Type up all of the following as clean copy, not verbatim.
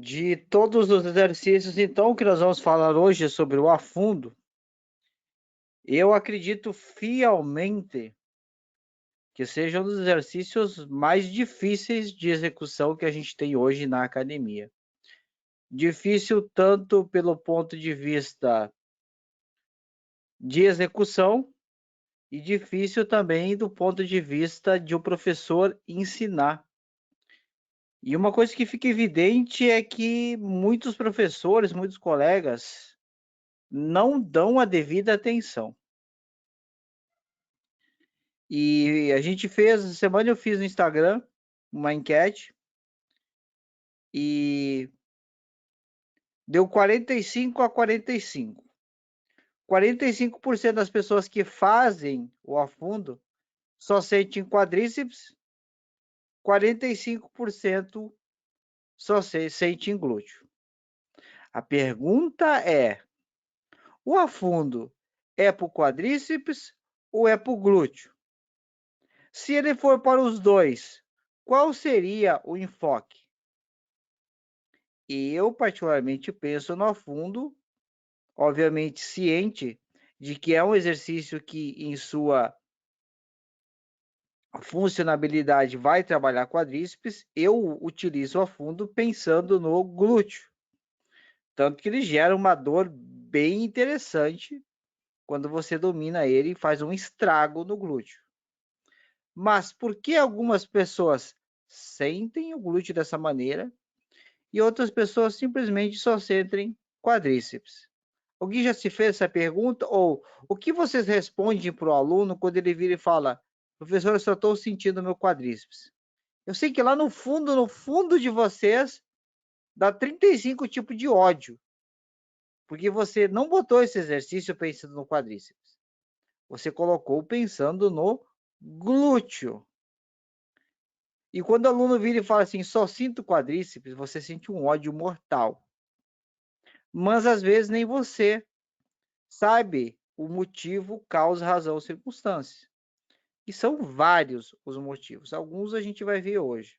De todos os exercícios, então, que nós vamos falar hoje sobre o afundo, eu acredito fielmente que seja um dos exercícios mais difíceis de execução que a gente tem hoje na academia. Difícil tanto pelo ponto de vista de execução e difícil também do ponto de vista de o professor ensinar. E uma coisa que fica evidente é que muitos professores, muitos colegas não dão a devida atenção. E a gente fez, essa semana eu fiz no Instagram uma enquete e deu 45 a 45. 45% das pessoas que fazem o afundo só sentem quadríceps, 45% só sentem glúteo. A pergunta é: o afundo é para o quadríceps ou é para o glúteo? Se ele for para os dois, qual seria o enfoque? Eu, particularmente, penso no afundo, obviamente ciente de que é um exercício que, em sua funcionalidade, vai trabalhar quadríceps. Eu utilizo o afundo pensando no glúteo, tanto que ele gera uma dor bem interessante quando você domina ele e faz um estrago no glúteo. Mas por que algumas pessoas sentem o glúteo dessa maneira e outras pessoas simplesmente só sentem quadríceps? Alguém já se fez essa pergunta? Ou o que vocês respondem para o aluno quando ele vira e fala: professor, eu só estou sentindo meu quadríceps? Eu sei que lá no fundo de vocês, dá 35 tipos de ódio, porque você não botou esse exercício pensando no quadríceps. Você colocou pensando no glúteo. E quando o aluno vira e fala assim, só sinto quadríceps, você sente um ódio mortal. Mas às vezes nem você sabe o motivo, causa, razão, circunstância. E são vários os motivos. Alguns a gente vai ver hoje.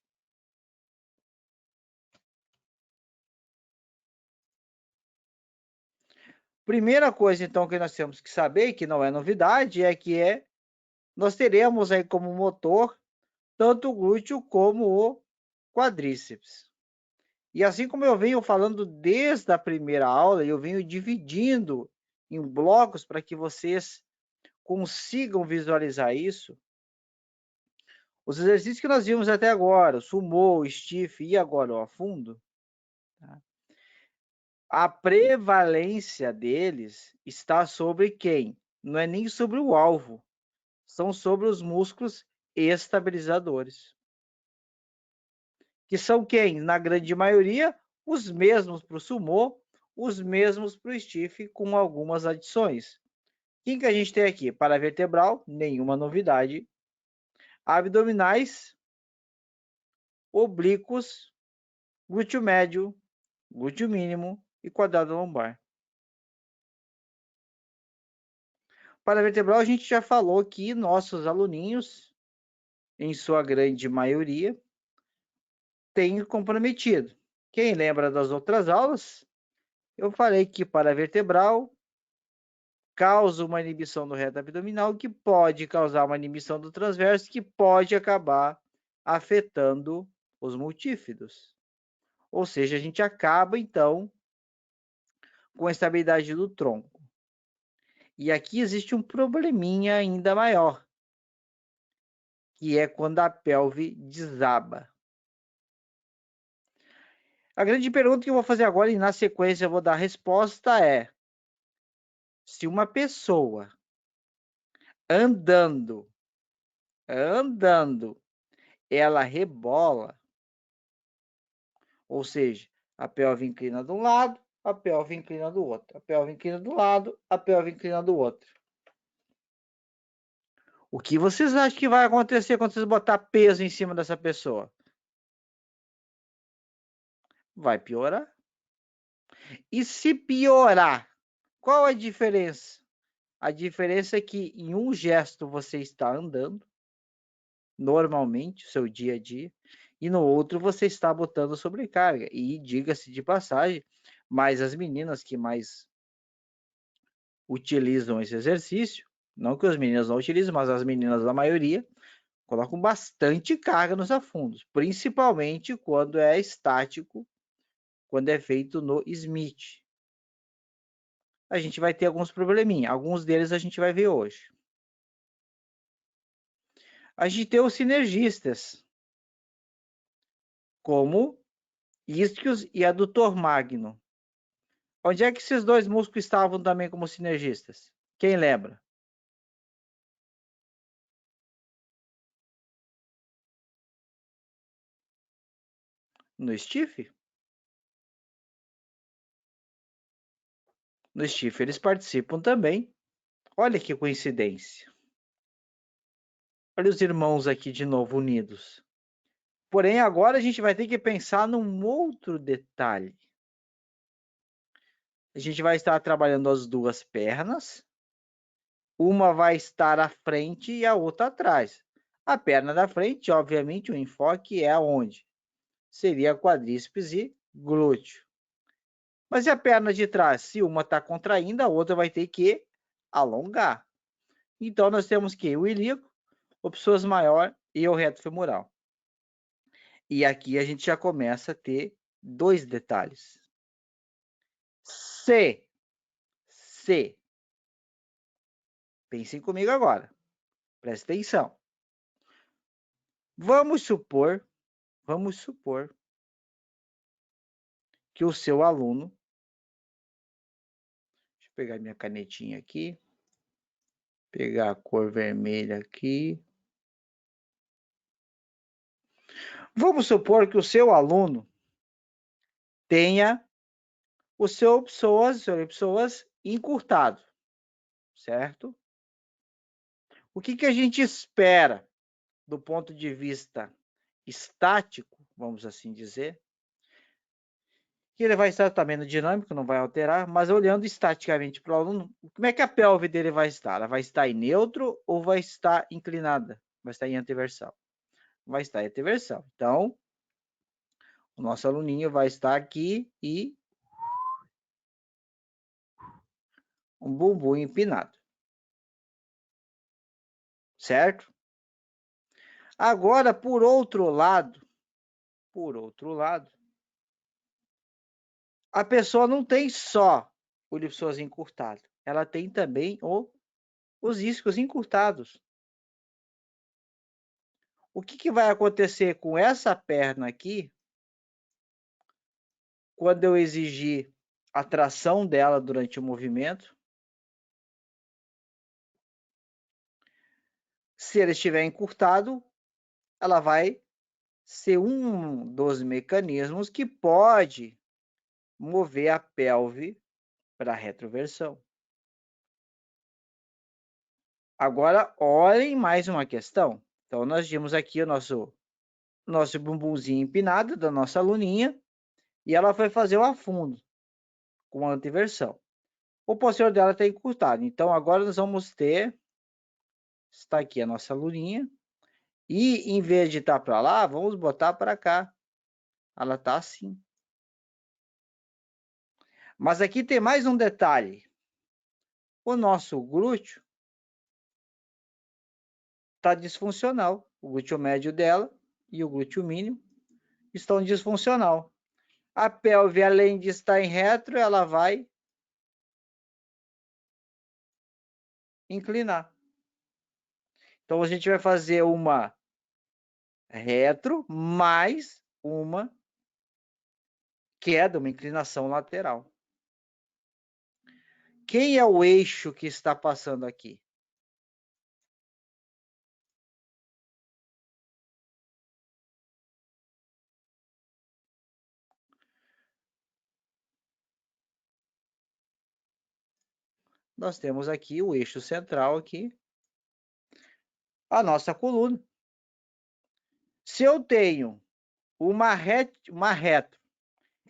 Primeira coisa, então, que nós temos que saber, que não é novidade, é que nós teremos aí como motor tanto o glúteo como o quadríceps. E assim como eu venho falando desde a primeira aula, eu venho dividindo em blocos para que vocês consigam visualizar isso. Os exercícios que nós vimos até agora, o sumô, o stiff e agora o afundo, tá? A prevalência deles está sobre quem? Não é nem sobre o alvo, são sobre os músculos estabilizadores. Que são quem? Na grande maioria, os mesmos para o sumô, os mesmos para o stiff, com algumas adições. Quem que a gente tem aqui? Paravertebral, nenhuma novidade. Abdominais, oblíquos, glúteo médio, glúteo mínimo e quadrado lombar. Paravertebral a gente já falou que nossos aluninhos, em sua grande maioria, têm comprometido. Quem lembra das outras aulas, eu falei que paravertebral causa uma inibição do reto abdominal, que pode causar uma inibição do transverso, que pode acabar afetando os multífidos. Ou seja, a gente acaba, então, com a estabilidade do tronco. E aqui existe um probleminha ainda maior, que é quando a pelve desaba. A grande pergunta que eu vou fazer agora, e na sequência eu vou dar a resposta, é: se uma pessoa andando, ela rebola, ou seja, a pelve inclina de um lado, a pelve inclina do outro, a pelve inclina do lado, a pelve inclina do outro. O que vocês acham que vai acontecer quando vocês botar peso em cima dessa pessoa? Vai piorar. E se piorar, qual a diferença? A diferença é que em um gesto você está andando, normalmente, o seu dia a dia, e no outro você está botando sobrecarga. E diga-se de passagem, mas as meninas que mais utilizam esse exercício, não que os meninos não utilizem, mas as meninas da maioria, colocam bastante carga nos afundos, principalmente quando é estático, quando é feito no Smith. A gente vai ter alguns probleminha, alguns deles a gente vai ver hoje. A gente tem os sinergistas, como isquios e adutor magno. Onde é que esses dois músculos estavam também como sinergistas? Quem lembra? No stiff? No stiff eles participam também. Olha que coincidência. Olha os irmãos aqui de novo unidos. Porém, agora a gente vai ter que pensar num outro detalhe. A gente vai estar trabalhando as duas pernas. Uma vai estar à frente e a outra atrás. A perna da frente, obviamente, o enfoque é aonde? Seria quadríceps e glúteo. Mas e a perna de trás? Se uma está contraindo, a outra vai ter que alongar. Então, nós temos que o ilíaco, o psoas maior e o reto femoral. E aqui a gente já começa a ter dois detalhes. Se, pensem comigo agora, preste atenção. Vamos supor que o seu aluno, deixa eu pegar minha canetinha aqui, pegar a cor vermelha aqui. Vamos supor que o seu aluno tenha o seu psoas encurtado, certo? O que a gente espera do ponto de vista estático, vamos assim dizer, que ele vai estar também no dinâmico, não vai alterar, mas olhando estaticamente para o aluno, como é que a pelve dele vai estar? Ela vai estar em neutro ou vai estar inclinada? Vai estar em anteversão. Vai estar em anteversão. Então, o nosso aluninho vai estar aqui e um bumbum empinado. Certo? Agora, por outro lado, a pessoa não tem só o lipsoas encurtado, ela tem também os isquios encurtados. O que vai acontecer com essa perna aqui quando eu exigir a tração dela durante o movimento? Se ele estiver encurtado, ela vai ser um dos mecanismos que pode mover a pelve para a retroversão. Agora, olhem mais uma questão. Então, nós vimos aqui o nosso bumbumzinho empinado da nossa aluninha e ela foi fazer o afundo com a anteversão. O posterior dela está encurtado. Então, agora nós vamos ter, está aqui a nossa aluninha, e em vez de estar para lá, vamos botar para cá. Ela está assim. Mas aqui tem mais um detalhe. O nosso glúteo está disfuncional. O glúteo médio dela e o glúteo mínimo estão disfuncional. A pelve, além de estar em retro, ela vai inclinar. Então, a gente vai fazer uma retro mais uma queda, uma inclinação lateral. Quem é o eixo que está passando aqui? Nós temos aqui o eixo central aqui, a nossa coluna. Se eu tenho uma retro,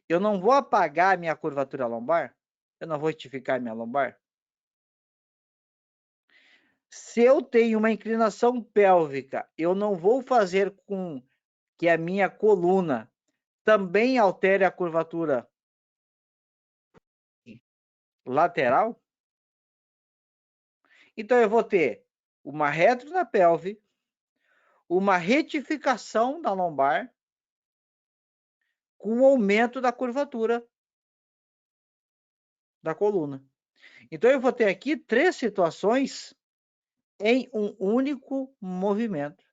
eu não vou apagar a minha curvatura lombar? Eu não vou retificar minha lombar? Se eu tenho uma inclinação pélvica, eu não vou fazer com que é a minha coluna, também altere a curvatura lateral? Então, eu vou ter uma retro na pelve, uma retificação da lombar, com aumento da curvatura da coluna. Então, eu vou ter aqui 3 situações em um único movimento.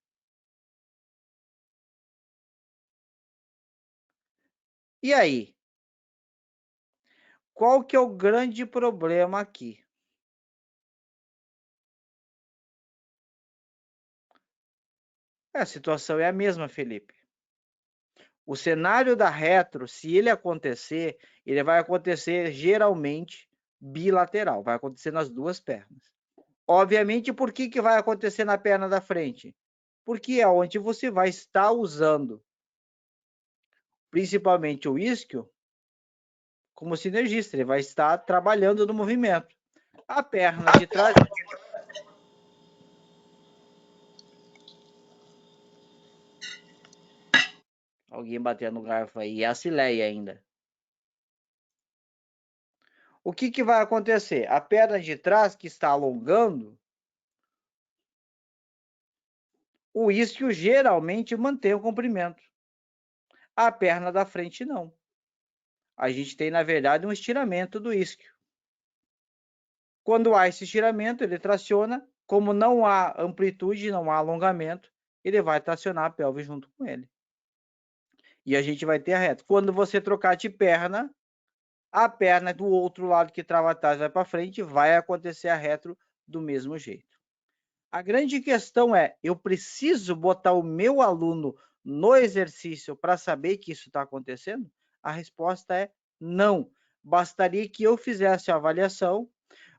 E aí? Qual que é o grande problema aqui? A situação é a mesma, Felipe. O cenário da retro, se ele acontecer, ele vai acontecer geralmente bilateral, vai acontecer nas 2 pernas. Obviamente, por que vai acontecer na perna da frente? Porque é onde você vai estar usando, principalmente o isquio, como sinergista, ele vai estar trabalhando no movimento. A perna de trás... Alguém batendo no garfo aí, é a Cileia ainda. O que vai acontecer? A perna de trás que está alongando, o isquio geralmente mantém o comprimento. A perna da frente não. A gente tem, na verdade, um estiramento do isquio. Quando há esse estiramento, ele traciona. Como não há amplitude, não há alongamento, ele vai tracionar a pelve junto com ele. E a gente vai ter a reta. Quando você trocar de perna, a perna do outro lado que trava atrás vai para frente, vai acontecer a retro do mesmo jeito. A grande questão é, eu preciso botar o meu aluno no exercício para saber que isso está acontecendo? A resposta é não. Bastaria que eu fizesse a avaliação,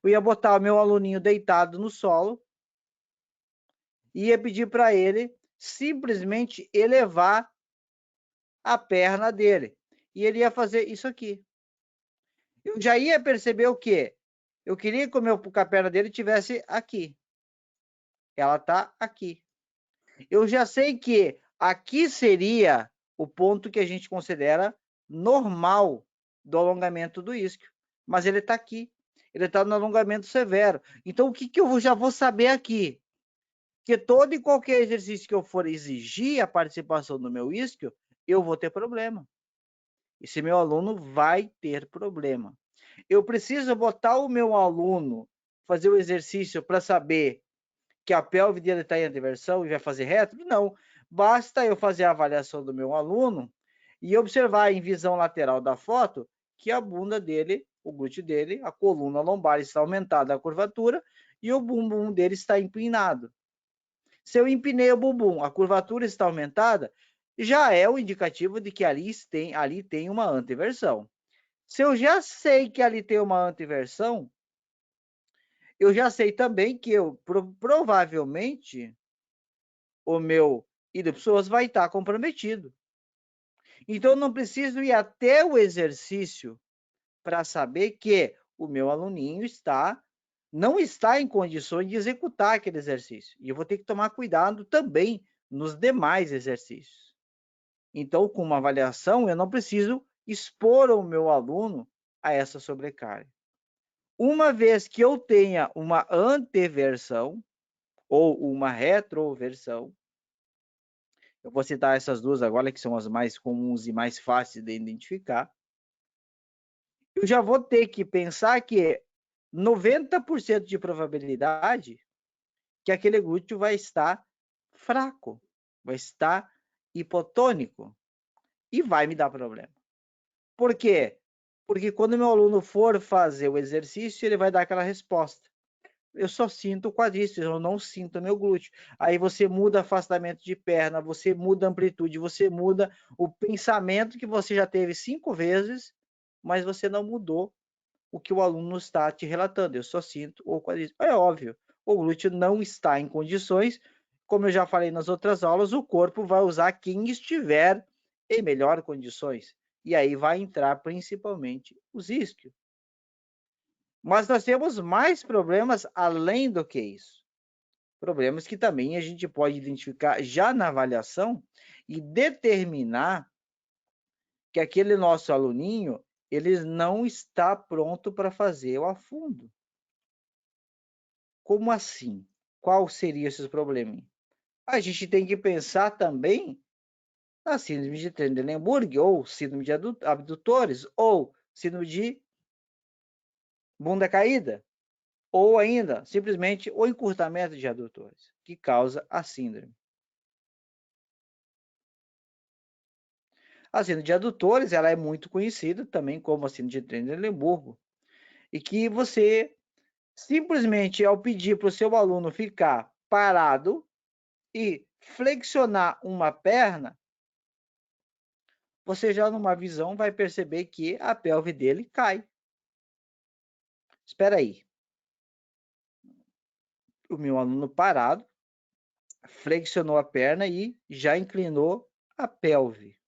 eu ia botar o meu aluninho deitado no solo e ia pedir para ele simplesmente elevar a perna dele. E ele ia fazer isso aqui. Eu já ia perceber o quê? Eu queria que a perna dele estivesse aqui. Ela está aqui. Eu já sei que aqui seria o ponto que a gente considera normal do alongamento do isquio, mas ele está aqui. Ele está no alongamento severo. Então, o que eu já vou saber aqui? Que todo e qualquer exercício que eu for exigir a participação do meu isquio, eu vou ter problema. Esse meu aluno vai ter problema. Eu preciso botar o meu aluno fazer o exercício para saber que a pelve dele está em anteversão e vai fazer reto? Não. Basta eu fazer a avaliação do meu aluno e observar em visão lateral da foto que a bunda dele, o glúteo dele, a coluna lombar está aumentada a curvatura e o bumbum dele está empinado. Se eu empinei o bumbum, a curvatura está aumentada, já é o indicativo de que ali tem uma anteversão. Se eu já sei que ali tem uma anteversão, eu já sei também que provavelmente o meu iliopsoas vai estar comprometido. Então, eu não preciso ir até o exercício para saber que o meu aluninho não está em condições de executar aquele exercício. E eu vou ter que tomar cuidado também nos demais exercícios. Então, com uma avaliação, eu não preciso expor o meu aluno a essa sobrecarga. Uma vez que eu tenha uma anteversão ou uma retroversão, eu vou citar essas duas agora, que são as mais comuns e mais fáceis de identificar. Eu já vou ter que pensar que 90% de probabilidade que aquele glúteo vai estar fraco, vai estar hipotônico e vai me dar problema. Por quê? Porque quando meu aluno for fazer o exercício, ele vai dar aquela resposta. Eu só sinto o quadríceps, eu não sinto meu glúteo. Aí você muda afastamento de perna, você muda amplitude, você muda o pensamento que você já teve 5 vezes, mas você não mudou o que o aluno está te relatando. Eu só sinto o quadríceps. É óbvio, o glúteo não está em condições, como eu já falei nas outras aulas, o corpo vai usar quem estiver em melhores condições. E aí vai entrar principalmente os isquios. Mas nós temos mais problemas além do que isso. Problemas que também a gente pode identificar já na avaliação e determinar que aquele nosso aluninho, ele não está pronto para fazer o afundo. Como assim? Qual seria esses problemas? A gente tem que pensar também na síndrome de Trendelenburg, ou síndrome de abdutores, ou síndrome de bunda caída, ou ainda, simplesmente, o encurtamento de adutores, que causa a síndrome. A síndrome de adutores, ela é muito conhecida também como a síndrome de Trendelenburg, e que você, simplesmente, ao pedir para o seu aluno ficar parado e flexionar uma perna, você já numa visão vai perceber que a pelve dele cai. Espera aí. O meu aluno parado, flexionou a perna e já inclinou a pelve.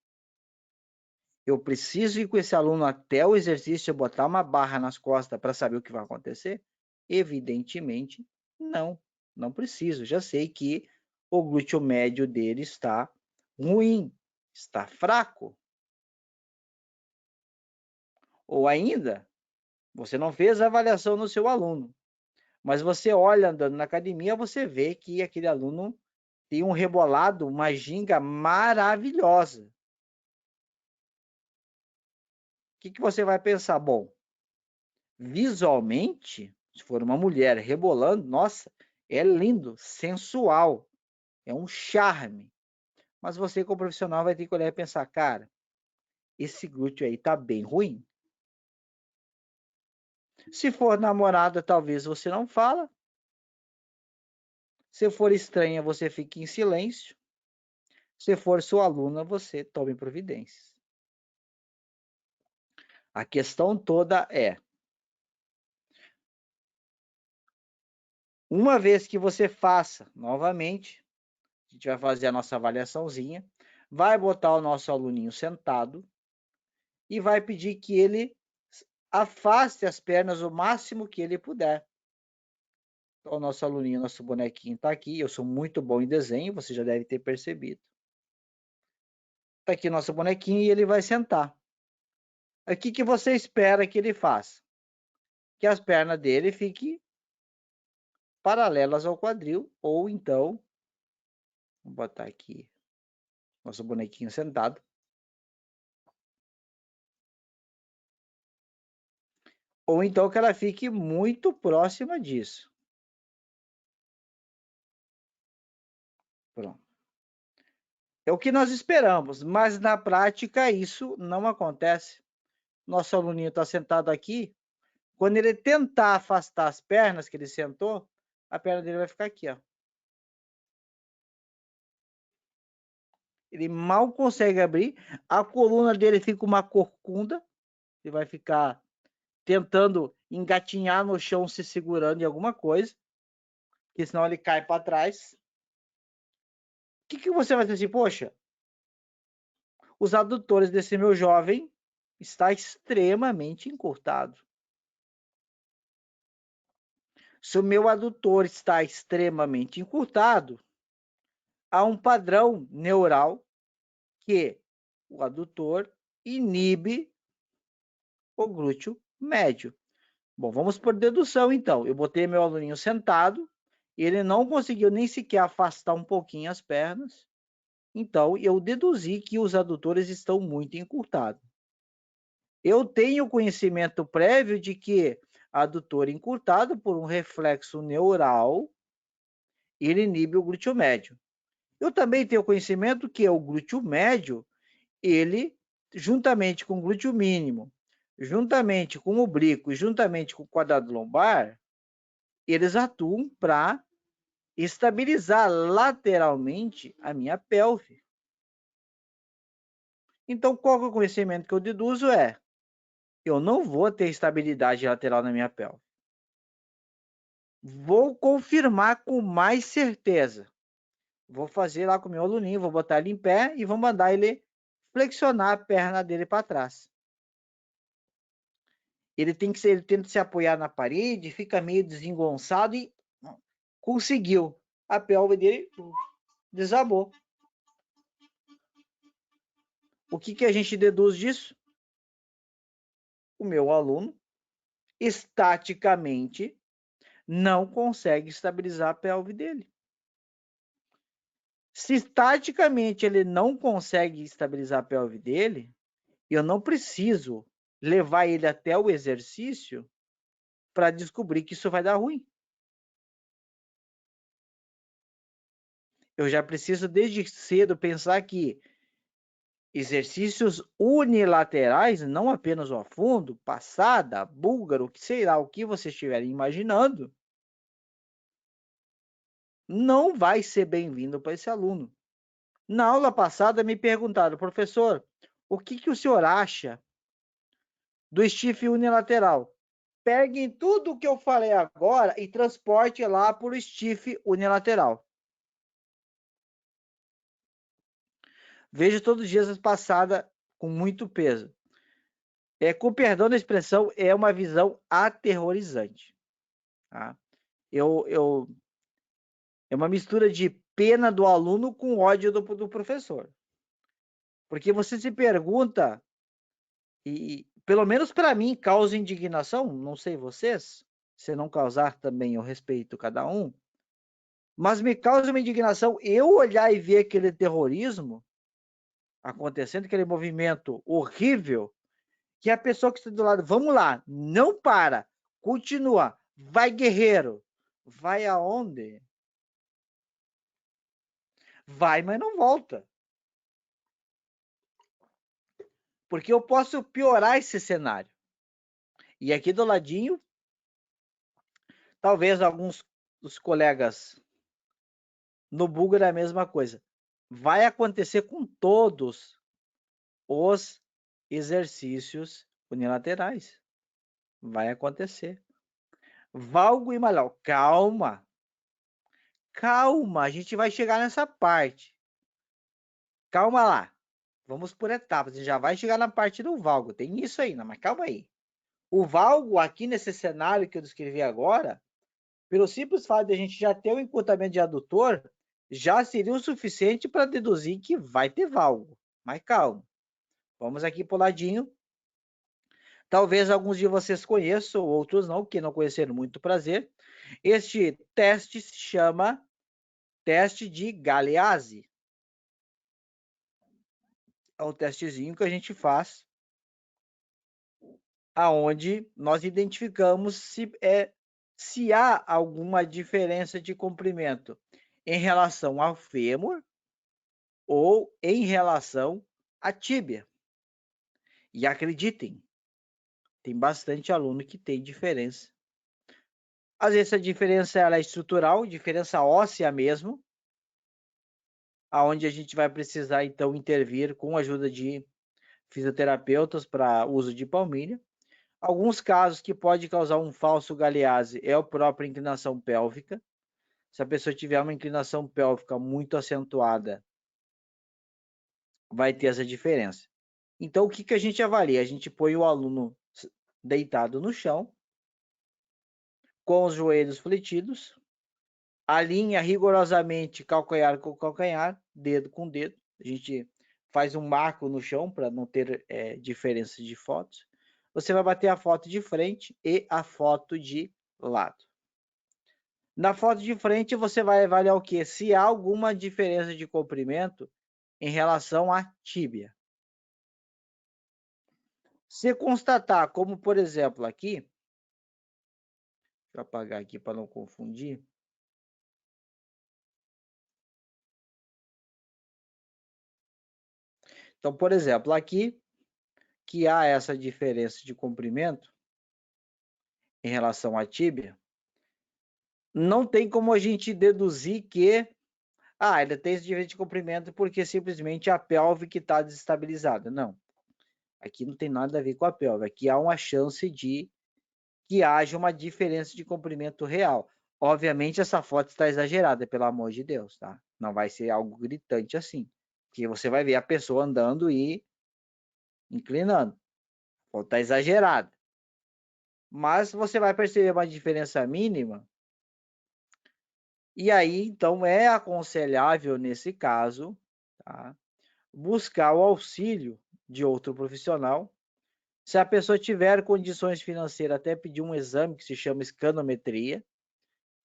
Eu preciso ir com esse aluno até o exercício, botar uma barra nas costas para saber o que vai acontecer? Evidentemente, não. Não preciso. Já sei que o glúteo médio dele está ruim, está fraco. Ou ainda, você não fez a avaliação no seu aluno, mas você olha andando na academia, você vê que aquele aluno tem um rebolado, uma ginga maravilhosa. O que você vai pensar? Bom, visualmente, se for uma mulher rebolando, nossa, é lindo, sensual, é um charme. Mas você, como profissional, vai ter que olhar e pensar, cara, esse glúteo aí tá bem ruim. Se for namorada, talvez você não fala. Se for estranha, você fique em silêncio. Se for sua aluna, você tome providências. A questão toda é, uma vez que você faça, novamente, a gente vai fazer a nossa avaliaçãozinha, vai botar o nosso aluninho sentado e vai pedir que ele afaste as pernas o máximo que ele puder. Então, o nosso aluninho, nosso bonequinho está aqui. Eu sou muito bom em desenho, você já deve ter percebido. Está aqui nosso bonequinho e ele vai sentar. O que você espera que ele faça? Que as pernas dele fiquem paralelas ao quadril, ou então, vou botar aqui nosso bonequinho sentado. Ou então que ela fique muito próxima disso. Pronto. É o que nós esperamos, mas na prática isso não acontece. Nosso aluninho está sentado aqui, quando ele tentar afastar as pernas que ele sentou, a perna dele vai ficar aqui, ó. Ele mal consegue abrir, a coluna dele fica uma corcunda, ele vai ficar tentando engatinhar no chão, se segurando em alguma coisa, porque senão ele cai para trás. O que você vai dizer assim, poxa, os adutores desse meu jovem está extremamente encurtado. Se o meu adutor está extremamente encurtado, há um padrão neural que o adutor inibe o glúteo médio. Bom, vamos por dedução então. Eu botei meu aluninho sentado, ele não conseguiu nem sequer afastar um pouquinho as pernas, então eu deduzi que os adutores estão muito encurtados. Eu tenho conhecimento prévio de que adutor encurtado por um reflexo neural, ele inibe o glúteo médio. Eu também tenho conhecimento que o glúteo médio, ele, juntamente com o glúteo mínimo, juntamente com o oblíquo e juntamente com o quadrado lombar, eles atuam para estabilizar lateralmente a minha pelve. Então, qual é o conhecimento que eu deduzo? Eu não vou ter estabilidade lateral na minha pelve. Vou confirmar com mais certeza. Vou fazer lá com o meu aluninho, vou botar ele em pé e vou mandar ele flexionar a perna dele para trás. Ele tenta se apoiar na parede, fica meio desengonçado e conseguiu. A pelve dele desabou. O que a gente deduz disso? O meu aluno, estaticamente, não consegue estabilizar a pelve dele. Se estaticamente ele não consegue estabilizar a pelve dele, eu não preciso levar ele até o exercício para descobrir que isso vai dar ruim. Eu já preciso desde cedo pensar que exercícios unilaterais, não apenas o afundo, passada, búlgaro, que sei lá o que vocês estiverem imaginando, não vai ser bem-vindo para esse aluno. Na aula passada me perguntaram, professor, o que o senhor acha do stiff unilateral? Peguem tudo o que eu falei agora e transporte lá para o stiff unilateral. Vejo todos os dias as passadas com muito peso. Com perdão da expressão, é uma visão aterrorizante. Tá? É uma mistura de pena do aluno com ódio do professor. Porque você se pergunta, e pelo menos para mim causa indignação, não sei vocês, se não causar também eu respeito cada um, mas me causa uma indignação eu olhar e ver aquele terrorismo acontecendo, aquele movimento horrível, que a pessoa que está do lado, vamos lá, não para, continua, vai guerreiro, vai aonde? Vai, mas não volta. Porque eu posso piorar esse cenário. E aqui do ladinho, talvez alguns dos colegas no Búlgaro é a mesma coisa. Vai acontecer com todos os exercícios unilaterais. Vai acontecer. Valgo e Malau, calma. Calma, a gente vai chegar nessa parte. Calma lá. Vamos por etapas. A gente já vai chegar na parte do valgo. Tem isso ainda, mas calma aí. O valgo, aqui nesse cenário que eu descrevi agora, pelo simples fato de a gente já ter o encurtamento de adutor, já seria o suficiente para deduzir que vai ter valgo. Mas calma. Vamos aqui para o ladinho. Talvez alguns de vocês conheçam, outros não, que não conheceram, muito prazer. Este teste se chama teste de Galeazzi. É um testezinho que a gente faz aonde nós identificamos se há alguma diferença de comprimento em relação ao fêmur ou em relação à tíbia. E acreditem, tem bastante aluno que tem diferença. Às vezes a diferença ela é estrutural, diferença óssea mesmo, aonde a gente vai precisar então intervir com a ajuda de fisioterapeutas para uso de palmilha. Alguns casos que pode causar um falso Galeazzi é a própria inclinação pélvica. Se a pessoa tiver uma inclinação pélvica muito acentuada, vai ter essa diferença. Então, o que a gente avalia? A gente põe o aluno deitado no chão, com os joelhos fletidos, alinha rigorosamente calcanhar com calcanhar, dedo com dedo. A gente faz um marco no chão para não ter diferença de fotos. Você vai bater a foto de frente e a foto de lado. Na foto de frente, você vai avaliar o quê? Se há alguma diferença de comprimento em relação à tíbia. Se constatar, como por exemplo aqui, deixa eu apagar aqui para não confundir. Então, por exemplo, aqui, que há essa diferença de comprimento em relação à tíbia, não tem como a gente deduzir que ele tem esse diferença de comprimento porque simplesmente a pelve que está desestabilizada. Não. Aqui não tem nada a ver com a pelve. Aqui há uma chance de que haja uma diferença de comprimento real. Obviamente, essa foto está exagerada, pelo amor de Deus, tá? Não vai ser algo gritante assim. Porque você vai ver a pessoa andando e inclinando. A foto está exagerada. Mas você vai perceber uma diferença mínima. E aí, então, é aconselhável, nesse caso, tá? buscar o auxílio de outro profissional. Se a pessoa tiver condições financeiras, até pedir um exame que se chama escanometria,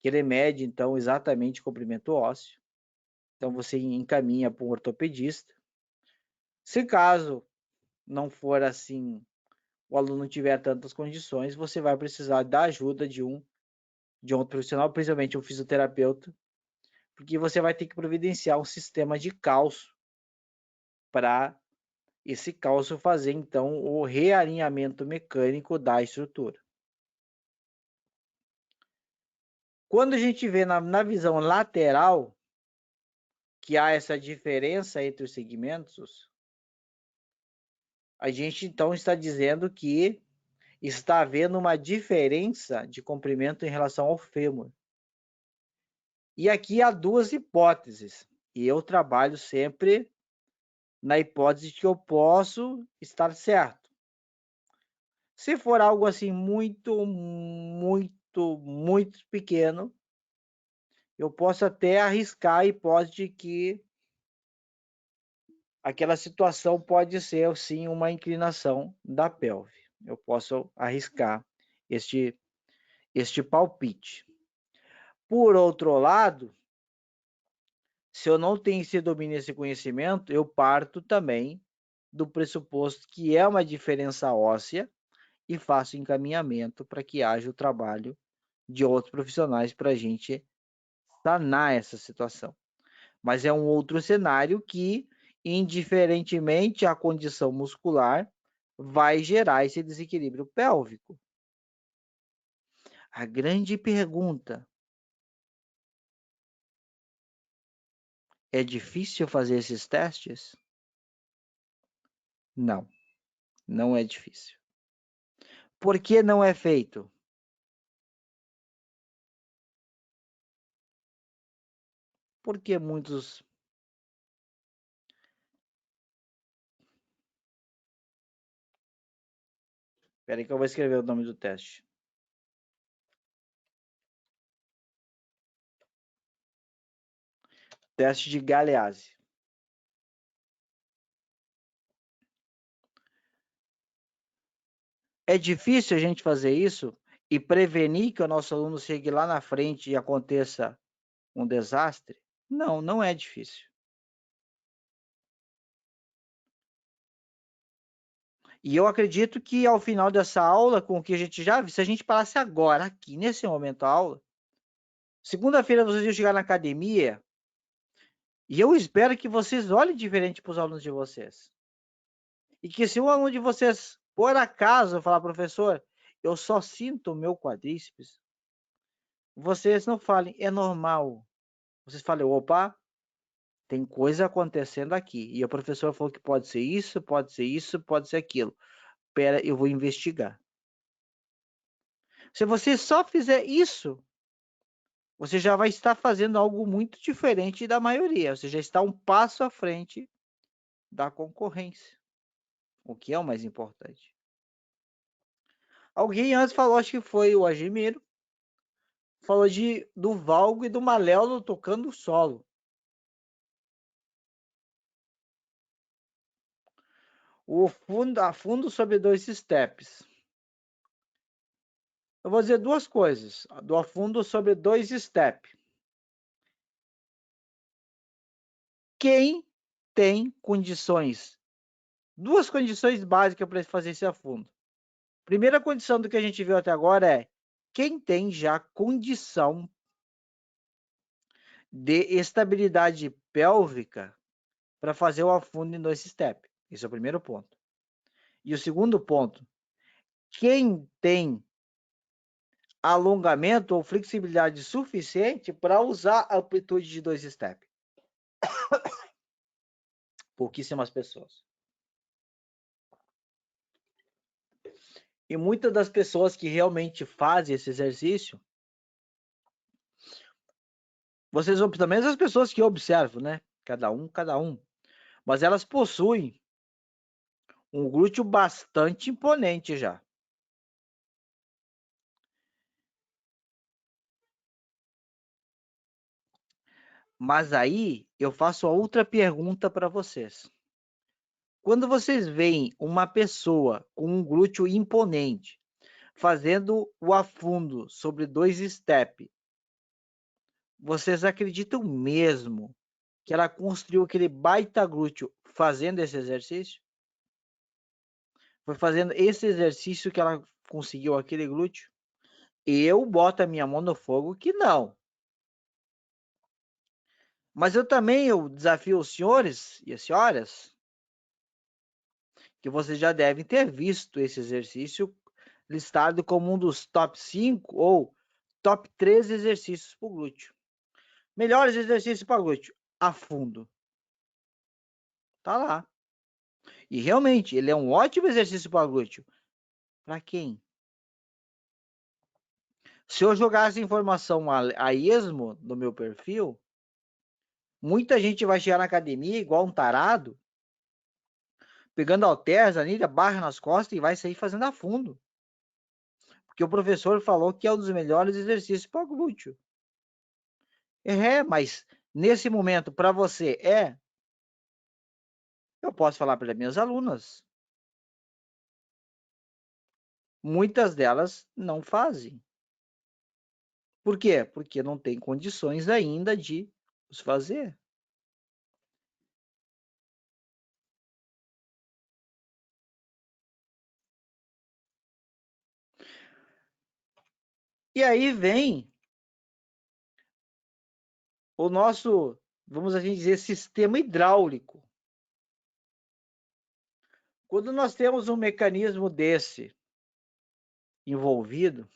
que ele mede, então, exatamente o comprimento ósseo. Então, você encaminha para um ortopedista. Se caso não for assim, o aluno não tiver tantas condições, você vai precisar da ajuda de um outro profissional, principalmente um fisioterapeuta, porque você vai ter que providenciar um sistema de cálcio para esse cálcio fazer, então, o realinhamento mecânico da estrutura. Quando a gente vê na visão lateral que há essa diferença entre os segmentos, a gente então está dizendo que está havendo uma diferença de comprimento em relação ao fêmur. E aqui há duas hipóteses, e eu trabalho sempre na hipótese de que eu posso estar certo. Se for algo assim muito pequeno, eu posso até arriscar a hipótese de que aquela situação pode ser sim uma inclinação da pelve. Eu posso arriscar este palpite. Por outro lado, se eu não tenho esse domínio, esse conhecimento, eu parto também do pressuposto que é uma diferença óssea e faço encaminhamento para que haja o trabalho de outros profissionais para a gente sanar essa situação. Mas é um outro cenário que, indiferentemente à condição muscular, vai gerar esse desequilíbrio pélvico. A grande pergunta: é difícil fazer esses testes? Não, não é difícil. Por que não é feito? Porque muitos. Espera aí que eu vou escrever o nome do teste. Teste de Galeazzi. É difícil a gente fazer isso e prevenir que o nosso aluno chegue lá na frente e aconteça um desastre? Não, não é difícil. E eu acredito que ao final dessa aula, com o que a gente já viu, se a gente parasse agora, aqui, nesse momento a aula, segunda-feira vocês iam chegar na academia e eu espero que vocês olhem diferente para os alunos de vocês. E que se um aluno de vocês, por acaso, falar, professor, eu só sinto o meu quadríceps, vocês não falem, é normal. Vocês falem, opa, tem coisa acontecendo aqui. E o professor falou que pode ser isso, pode ser isso, pode ser aquilo. Espera, eu vou investigar. Se você só fizer isso, você já vai estar fazendo algo muito diferente da maioria. Você já está um passo à frente da concorrência, o que é o mais importante. Alguém antes falou, acho que foi o Agimiro, falou do valgo e do maléolo tocando o solo. O afundo sobre dois steps. Eu vou dizer duas coisas. Do afundo sobre dois steps. Quem tem condições? Duas condições básicas para fazer esse afundo. Primeira condição do que a gente viu até agora é quem tem já condição de estabilidade pélvica para fazer o afundo em dois steps. Esse é o primeiro ponto. E o segundo ponto, quem tem alongamento ou flexibilidade suficiente para usar a amplitude de dois steps. Pouquíssimas pessoas. E muitas das pessoas que realmente fazem esse exercício, vocês também as pessoas que observam, né? Cada um. Mas elas possuem um glúteo bastante imponente já. Mas aí eu faço outra pergunta para vocês. Quando vocês veem uma pessoa com um glúteo imponente fazendo o afundo sobre 2 step, vocês acreditam mesmo que ela construiu aquele baita glúteo fazendo esse exercício? Foi fazendo esse exercício que ela conseguiu aquele glúteo? Eu boto a minha mão no fogo que não. Mas eu desafio os senhores e as senhoras que vocês já devem ter visto esse exercício listado como um dos top 5 ou top 3 exercícios para o glúteo. Melhores exercícios para glúteo, afundo. Tá lá. E realmente, ele é um ótimo exercício para glúteo. Para quem? Se eu jogasse informação a esmo no meu perfil, muita gente vai chegar na academia igual um tarado, pegando halteres, anilha, barra nas costas e vai sair fazendo afundo. Porque o professor falou que é um dos melhores exercícios para glúteo. Mas nesse momento, para você, eu posso falar para as minhas alunas. Muitas delas não fazem. Por quê? Porque não tem condições ainda de os fazer. E aí vem o nosso, vamos assim dizer, sistema hidráulico. Quando nós temos um mecanismo desse envolvido,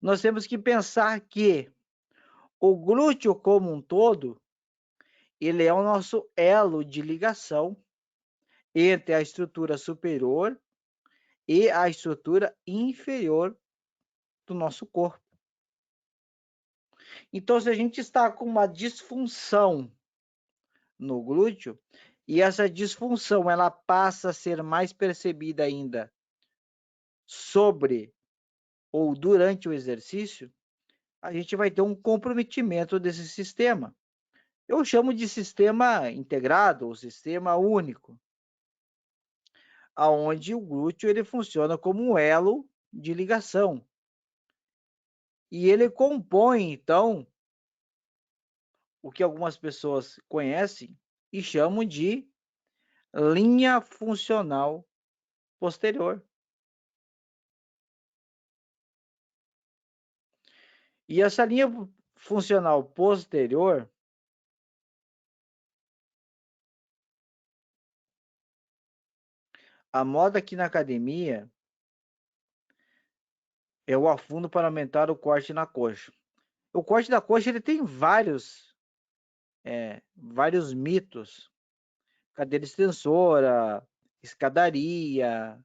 nós temos que pensar que o glúteo como um todo, ele é o nosso elo de ligação entre a estrutura superior e a estrutura inferior do nosso corpo. Então, se a gente está com uma disfunção no glúteo, e essa disfunção ela passa a ser mais percebida ainda sobre ou durante o exercício, a gente vai ter um comprometimento desse sistema. Eu chamo de sistema integrado ou sistema único, aonde o glúteo ele funciona como um elo de ligação. E ele compõe, então, o que algumas pessoas conhecem e chamam de linha funcional posterior. E essa linha funcional posterior, a moda aqui na academia é o afundo para aumentar o corte na coxa. O corte da coxa ele tem vários mitos. Cadeira extensora, escadaria.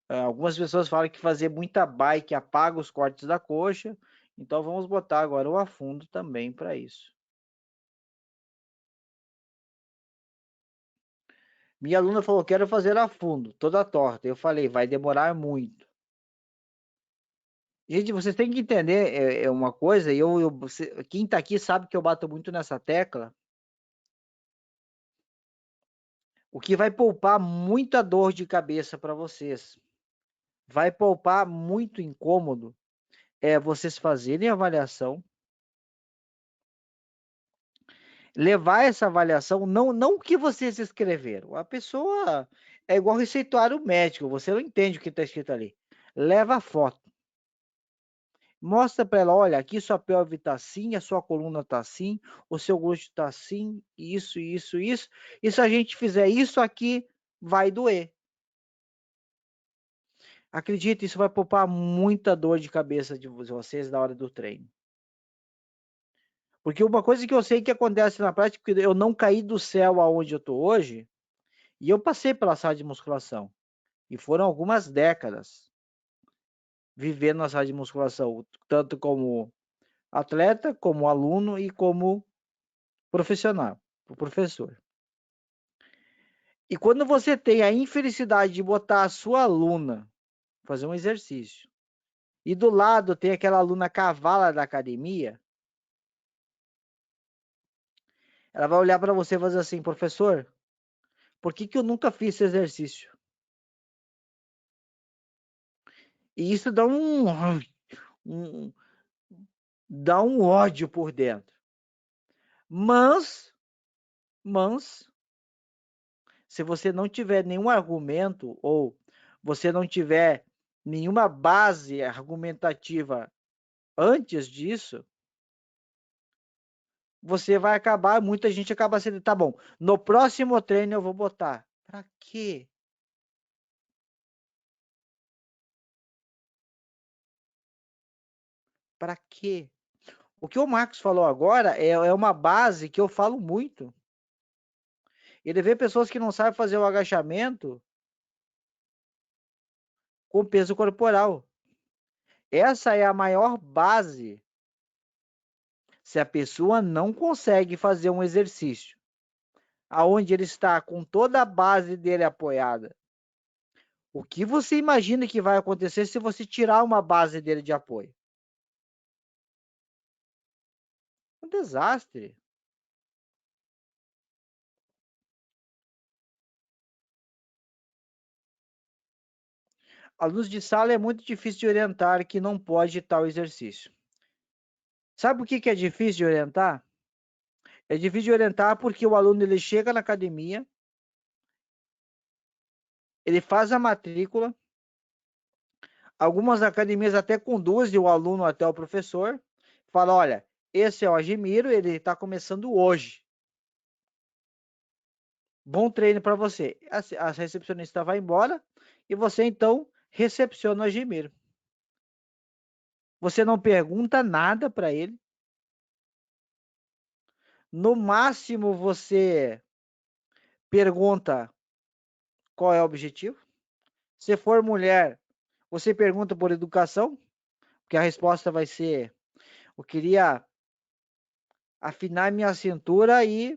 Algumas pessoas falam que fazer muita bike apaga os cortes da coxa. Então vamos botar agora o afundo também para isso. Minha aluna falou, quero fazer afundo, toda torta. Eu falei, vai demorar muito. Gente, vocês têm que entender uma coisa, quem está aqui sabe que eu bato muito nessa tecla. O que vai poupar muita dor de cabeça para vocês, vai poupar muito incômodo, é vocês fazerem a avaliação, levar essa avaliação, não o que vocês escreveram. A pessoa é igual receituário médico, você não entende o que está escrito ali. Leva a foto. Mostra para ela, olha, aqui sua pelve está assim, a sua coluna está assim, o seu glúteo está assim, isso, isso, isso. E se a gente fizer isso aqui, vai doer. Acredite, isso vai poupar muita dor de cabeça de vocês na hora do treino. Porque uma coisa que eu sei que acontece na prática, porque eu não caí do céu aonde eu estou hoje, e eu passei pela sala de musculação. E foram algumas décadas vivendo na sala de musculação, tanto como atleta, como aluno e como profissional, o professor. E quando você tem a infelicidade de botar a sua aluna fazer um exercício, e do lado tem aquela aluna cavala da academia, ela vai olhar para você e vai dizer assim, professor, Por que eu nunca fiz esse exercício? E isso um, dá um ódio por dentro. Mas, se você não tiver nenhum argumento ou você não tiver nenhuma base argumentativa antes disso, você vai acabar, muita gente acaba sendo, tá bom, no próximo treino eu vou botar. Pra quê? Pra quê? O que o Marcos falou agora é uma base que eu falo muito. Ele vê pessoas que não sabem fazer o agachamento com peso corporal. Essa é a maior base. Se a pessoa não consegue fazer um exercício aonde ele está com toda a base dele apoiada, o que você imagina que vai acontecer se você tirar uma base dele de apoio? Um desastre. Alunos de sala é muito difícil de orientar que não pode tal exercício. Sabe o que é difícil de orientar? É difícil de orientar porque o aluno ele chega na academia, ele faz a matrícula, algumas academias até conduzem o aluno até o professor, fala, olha, esse é o Agimiro, ele está começando hoje. Bom treino para você. A recepcionista vai embora e você então recepciona o Agimiro. Você não pergunta nada para ele. No máximo você pergunta qual é o objetivo. Se for mulher, você pergunta por educação, porque a resposta vai ser: eu queria afinar minha cintura e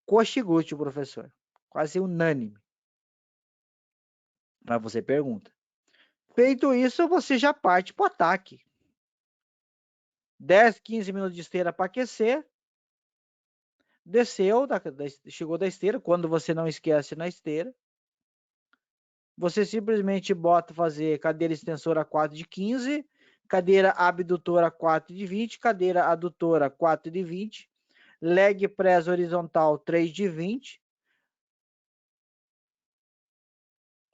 coxa e glúteo, professor. Quase unânime. Mas você pergunta. Feito isso, você já parte para o ataque. 10, 15 minutos de esteira para aquecer. Desceu, chegou da esteira. Quando você não esquece na esteira, você simplesmente bota fazer cadeira extensora 4 de 15, cadeira abdutora 4 de 20, cadeira adutora 4 de 20, leg press horizontal 3 de 20.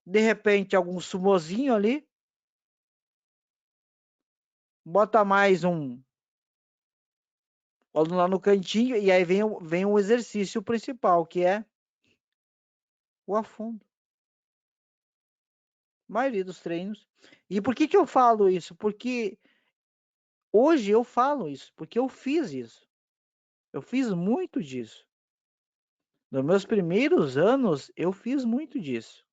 De repente, algum sumozinho ali. Bota mais um lá no cantinho e aí vem o exercício principal, que é o afundo. A maioria dos treinos. E por que eu falo isso? Porque hoje eu falo isso, porque eu fiz isso. Eu fiz muito disso. Nos meus primeiros anos, eu fiz muito disso.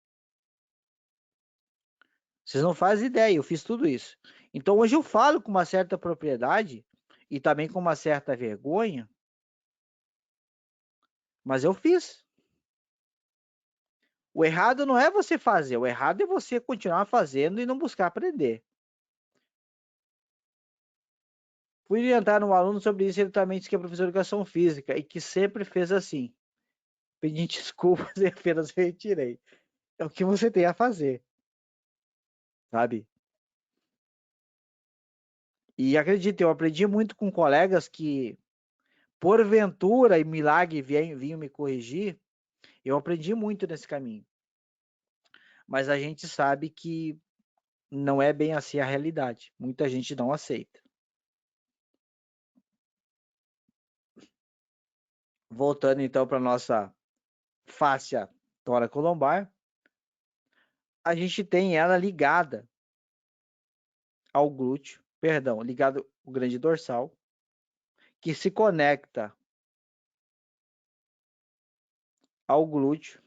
Vocês não fazem ideia, eu fiz tudo isso. Então hoje eu falo com uma certa propriedade e também com uma certa vergonha, mas eu fiz. O errado não é você fazer, o errado é você continuar fazendo e não buscar aprender. Fui orientar um aluno sobre isso, ele também disse que é professor de educação física e que sempre fez assim. Pedi desculpas e apenas retirei. É o que você tem a fazer, sabe? E acredite, eu aprendi muito com colegas que, porventura e milagre, vinham me corrigir. Eu aprendi muito nesse caminho. Mas a gente sabe que não é bem assim a realidade. Muita gente não aceita. Voltando então para nossa fáscia tóraco-lombar, a gente tem ela ligada ao glúteo, perdão, ligado ao grande dorsal, que se conecta ao glúteo,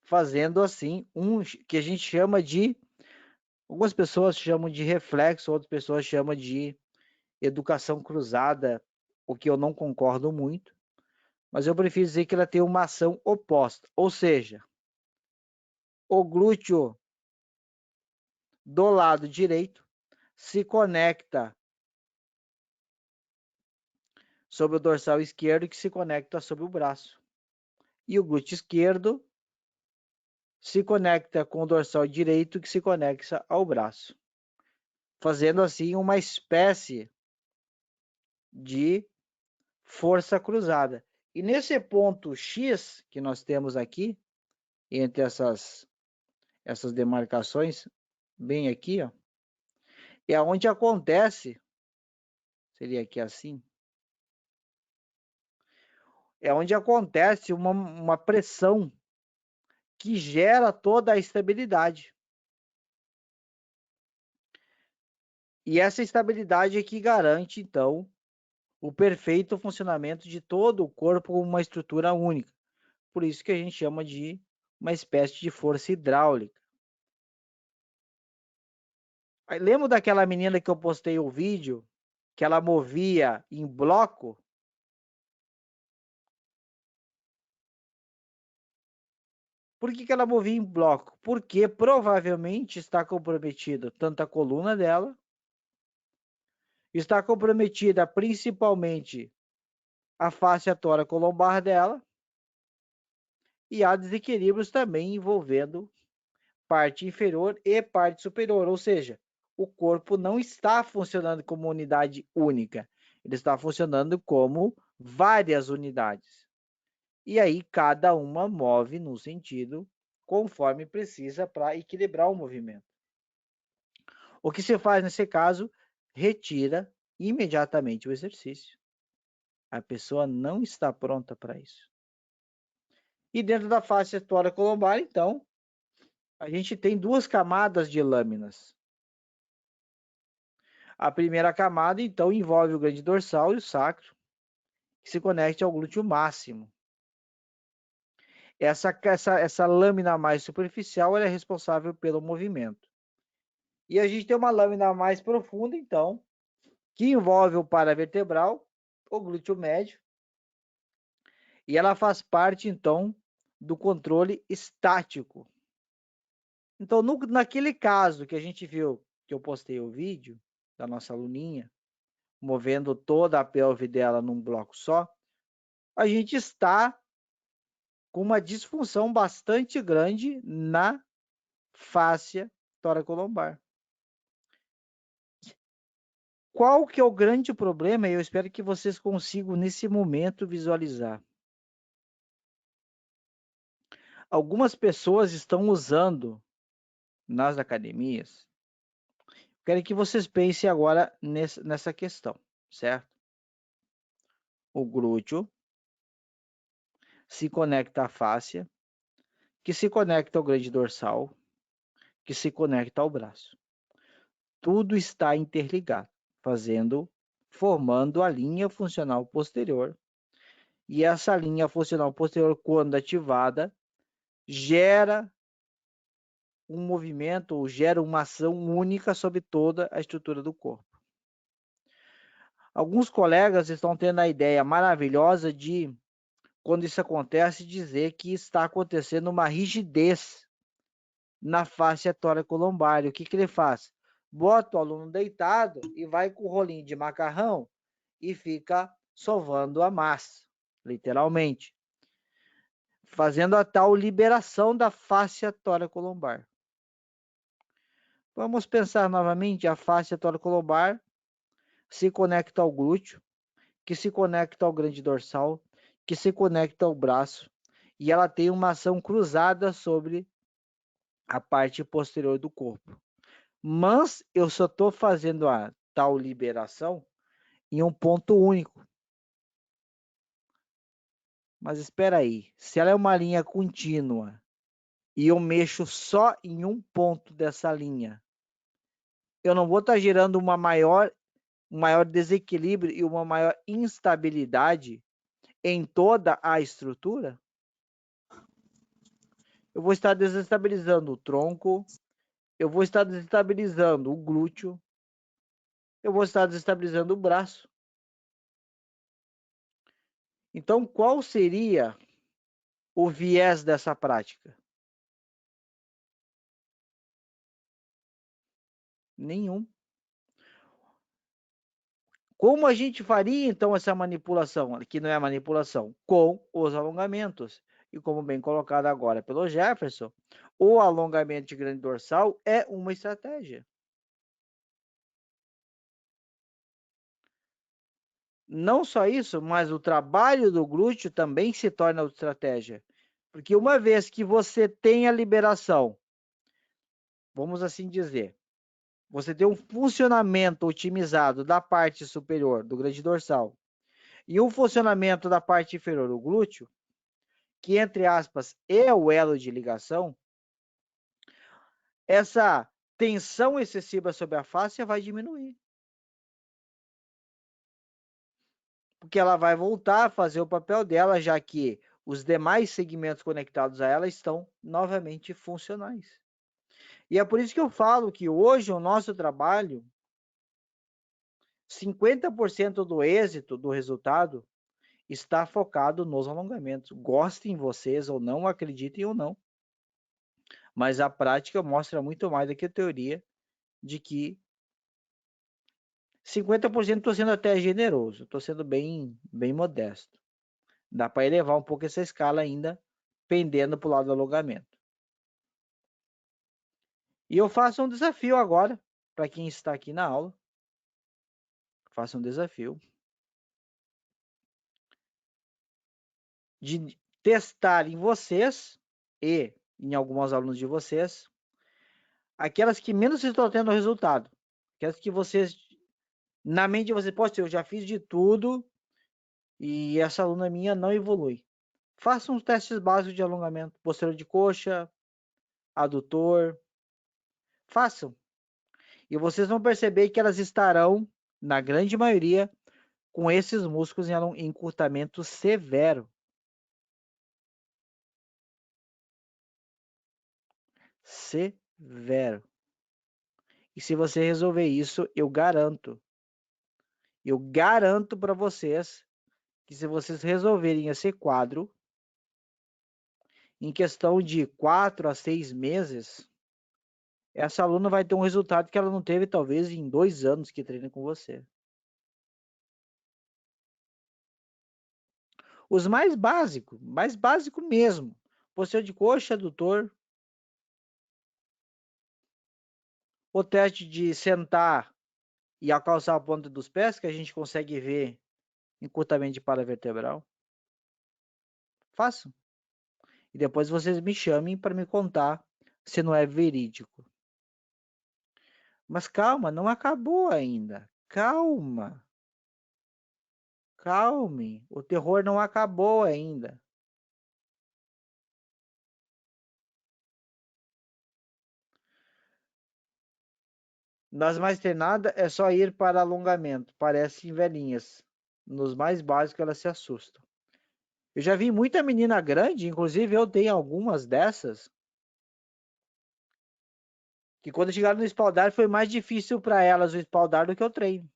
fazendo assim um que a gente chama de, algumas pessoas chamam de reflexo, outras pessoas chamam de educação cruzada, o que eu não concordo muito, mas eu prefiro dizer que ela tem uma ação oposta, ou seja, o glúteo do lado direito se conecta sobre o dorsal esquerdo que se conecta sobre o braço. e o glúteo esquerdo se conecta com o dorsal direito, que se conecta ao braço, fazendo assim uma espécie de força cruzada. E nesse ponto X que nós temos aqui, entre essas demarcações, bem aqui, ó, é onde acontece, seria aqui assim, é onde acontece uma pressão que gera toda a estabilidade. E essa estabilidade é que garante, então, o perfeito funcionamento de todo o corpo como uma estrutura única. Por isso que a gente chama de uma espécie de força hidráulica. Aí, lembra daquela menina que eu postei o vídeo, que ela movia em bloco? Por que ela movia em bloco? Porque provavelmente está comprometida tanto a coluna dela, está comprometida principalmente a face tóraco-lombar dela, e há desequilíbrios também envolvendo parte inferior e parte superior, ou seja, o corpo não está funcionando como unidade única, ele está funcionando como várias unidades. E aí cada uma move no sentido conforme precisa para equilibrar o movimento. O que se faz nesse caso? Retira imediatamente o exercício. A pessoa não está pronta para isso. E dentro da face tóraco-lombar, então, a gente tem duas camadas de lâminas. A primeira camada, então, envolve o grande dorsal e o sacro, que se conecta ao glúteo máximo. Essa lâmina mais superficial é responsável pelo movimento. E a gente tem uma lâmina mais profunda, então, que envolve o paravertebral, o glúteo médio, e ela faz parte, então, do controle estático. Então, naquele caso que a gente viu, que eu postei o vídeo da nossa aluninha, movendo toda a pelve dela num bloco só, a gente está com uma disfunção bastante grande na fáscia toracolombar. Qual que é o grande problema? Eu espero que vocês consigam, nesse momento, visualizar. Algumas pessoas estão usando nas academias. Quero que vocês pensem agora nessa questão, certo? O glúteo se conecta à fáscia, que se conecta ao grande dorsal, que se conecta ao braço. Tudo está interligado, formando a linha funcional posterior. E essa linha funcional posterior, quando ativada, gera um movimento ou gera uma ação única sobre toda a estrutura do corpo. Alguns colegas estão tendo a ideia maravilhosa de, quando isso acontece, dizer que está acontecendo uma rigidez na face tóraco-lombar. O que ele faz? Bota o aluno deitado e vai com o rolinho de macarrão e fica sovando a massa, literalmente, fazendo a tal liberação da face tóraco-lombar. Vamos pensar novamente, a face tóraco-lombar se conecta ao glúteo, que se conecta ao grande dorsal, que se conecta ao braço, e ela tem uma ação cruzada sobre a parte posterior do corpo. Mas eu só estou fazendo a tal liberação em um ponto único. Mas espera aí, se ela é uma linha contínua e eu mexo só em um ponto dessa linha, eu não vou estar gerando um maior desequilíbrio e uma maior instabilidade em toda a estrutura? Eu vou estar desestabilizando o tronco, eu vou estar desestabilizando o glúteo, eu vou estar desestabilizando o braço. Então, qual seria o viés dessa prática? Nenhum. Como a gente faria, então, essa manipulação? Que não é manipulação, com os alongamentos. E como bem colocado agora pelo Jefferson, o alongamento de grande dorsal é uma estratégia. Não só isso, mas o trabalho do glúteo também se torna outra estratégia. Porque uma vez que você tem a liberação, vamos assim dizer, você tem um funcionamento otimizado da parte superior do grande dorsal e um funcionamento da parte inferior do glúteo, que entre aspas é o elo de ligação, essa tensão excessiva sobre a face vai diminuir. Porque ela vai voltar a fazer o papel dela, já que os demais segmentos conectados a ela estão novamente funcionais. E é por isso que eu falo que hoje o nosso trabalho, 50% do êxito do resultado está focado nos alongamentos. Gostem vocês ou não, acreditem ou não. Mas a prática mostra muito mais do que a teoria de que 50% estou sendo até generoso, estou sendo bem modesto. Dá para elevar um pouco essa escala ainda, pendendo para o lado do alongamento. E eu faço um desafio agora, para quem está aqui na aula. Faço um desafio de testar em vocês e em alguns alunos de vocês, aquelas que menos estão tendo resultado. Aquelas que vocês, na mente de vocês, pode ser, eu já fiz de tudo e essa aluna minha não evolui. Façam uns testes básicos de alongamento, posterior de coxa, adutor. Façam. E vocês vão perceber que elas estarão, na grande maioria, com esses músculos em encurtamento severo. Severo. E se você resolver isso, eu garanto para vocês que se vocês resolverem esse quadro, em questão de 4 a 6 meses, essa aluna vai ter um resultado que ela não teve talvez em 2 anos que treina com você. Os mais básico mesmo. Posterior de coxa, adutor. O teste de sentar e alcançar a ponta dos pés, que a gente consegue ver encurtamento de paravertebral. Façam. E depois vocês me chamem para me contar se não é verídico. Mas calma, não acabou ainda. Calma. Calme. O terror não acabou ainda. Nas mais treinadas é só ir para alongamento. Parecem velhinhas. Nos mais básicos elas se assustam. Eu já vi muita menina grande, inclusive eu tenho algumas dessas, que quando chegaram no espaldar foi mais difícil para elas o espaldar do que o treino.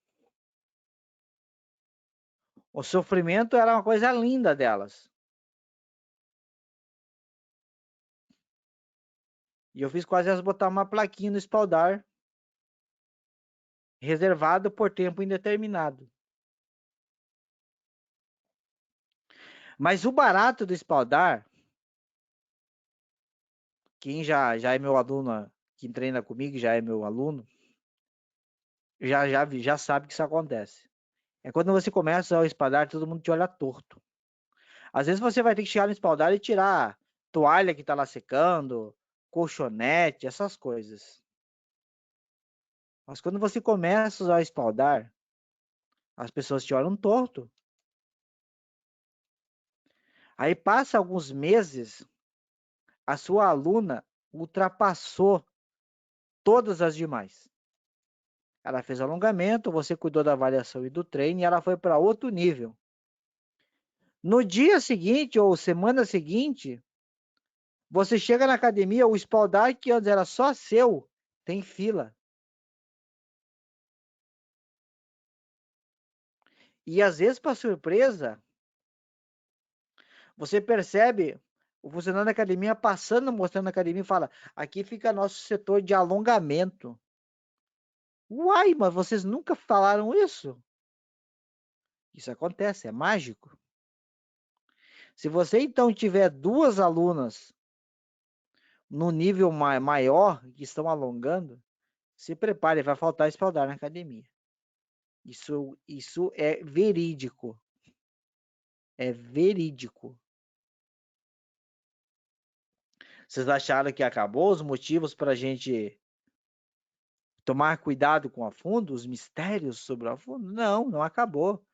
O sofrimento era uma coisa linda delas. E eu fiz quase elas botar uma plaquinha no espaldar, reservado por tempo indeterminado. Mas o barato do espaldar, quem já é meu aluno, quem treina comigo já é meu aluno, já sabe que isso acontece. É quando você começa a usar o espaldar, todo mundo te olha torto. Às vezes você vai ter que chegar no espaldar e tirar a toalha que está lá secando, colchonete, essas coisas. Mas quando você começa a usar o espaldar, as pessoas te olham torto. Aí passa alguns meses, a sua aluna ultrapassou todas as demais. Ela fez alongamento, você cuidou da avaliação e do treino e ela foi para outro nível. No dia seguinte ou semana seguinte, você chega na academia, o espaldar que antes era só seu, tem fila. E às vezes, para surpresa, você percebe o funcionário da academia passando, mostrando na academia e fala: aqui fica nosso setor de alongamento. Uai, mas vocês nunca falaram isso? Isso acontece, é mágico. Se você, então, tiver duas alunas no nível maior, que estão alongando, se prepare, vai faltar espaldar na academia. Isso é verídico. É verídico. Vocês acharam que acabou os motivos para a gente tomar cuidado com a fundo, os mistérios sobre a fundo? Não, não acabou.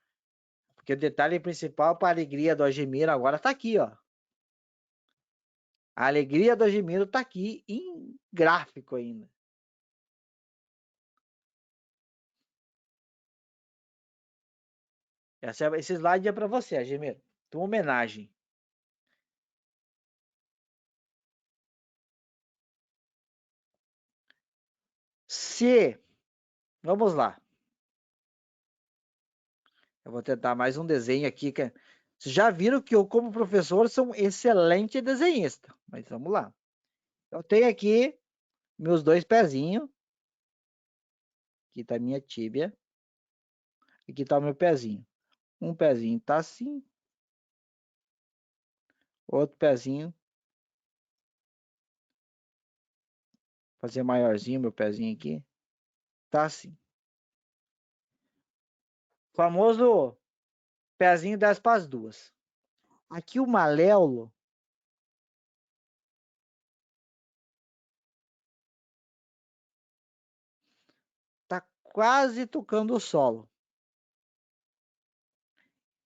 Porque o detalhe principal para a alegria do Agemiro agora está aqui, ó. A alegria do Agemiro está aqui em gráfico ainda. Esse slide é para você, Agemiro. Tua homenagem. Vamos lá. Eu vou tentar mais um desenho aqui. Vocês já viram que eu, como professor, sou um excelente desenhista. Mas vamos lá. Eu tenho aqui meus dois pezinhos. Aqui está minha tíbia. Aqui está o meu pezinho. Um pezinho está assim. Outro pezinho. Vou fazer maiorzinho meu pezinho aqui. Tá assim. O famoso pezinho das para as duas. Aqui o maléolo tá quase tocando o solo.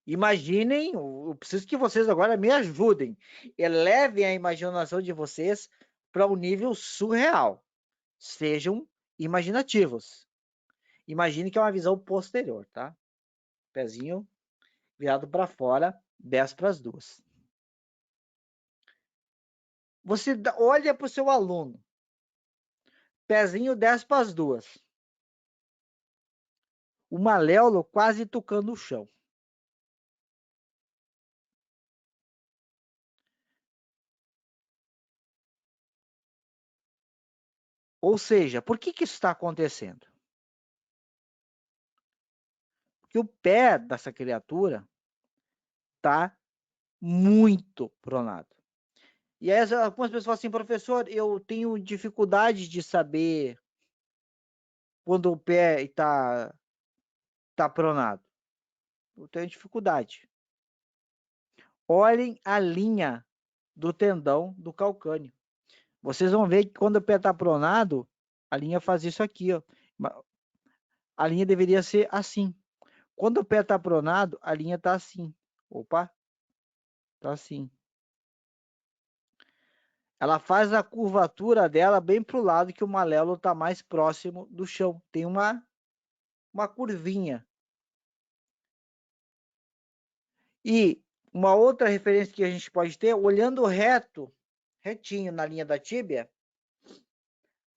Imaginem, eu preciso que vocês agora me ajudem. Elevem a imaginação de vocês para um nível surreal. Sejam imaginativos. Imagine que é uma visão posterior, tá? Pezinho virado para fora, 10 para as duas. Você olha para o seu aluno. Pezinho 10 para as duas. O maléolo quase tocando o chão. Ou seja, por que isso está acontecendo? Porque o pé dessa criatura está muito pronado. E aí algumas pessoas falam assim, professor, eu tenho dificuldade de saber quando o pé tá pronado. Eu tenho dificuldade. Olhem a linha do tendão do calcâneo. Vocês vão ver que quando o pé está pronado, a linha faz isso aqui, ó. A linha deveria ser assim. Quando o pé está pronado, a linha está assim. Opa, tá assim. Ela faz a curvatura dela bem para o lado que o maléolo está mais próximo do chão. Tem uma curvinha. E uma outra referência que a gente pode ter, olhando retinho na linha da tíbia,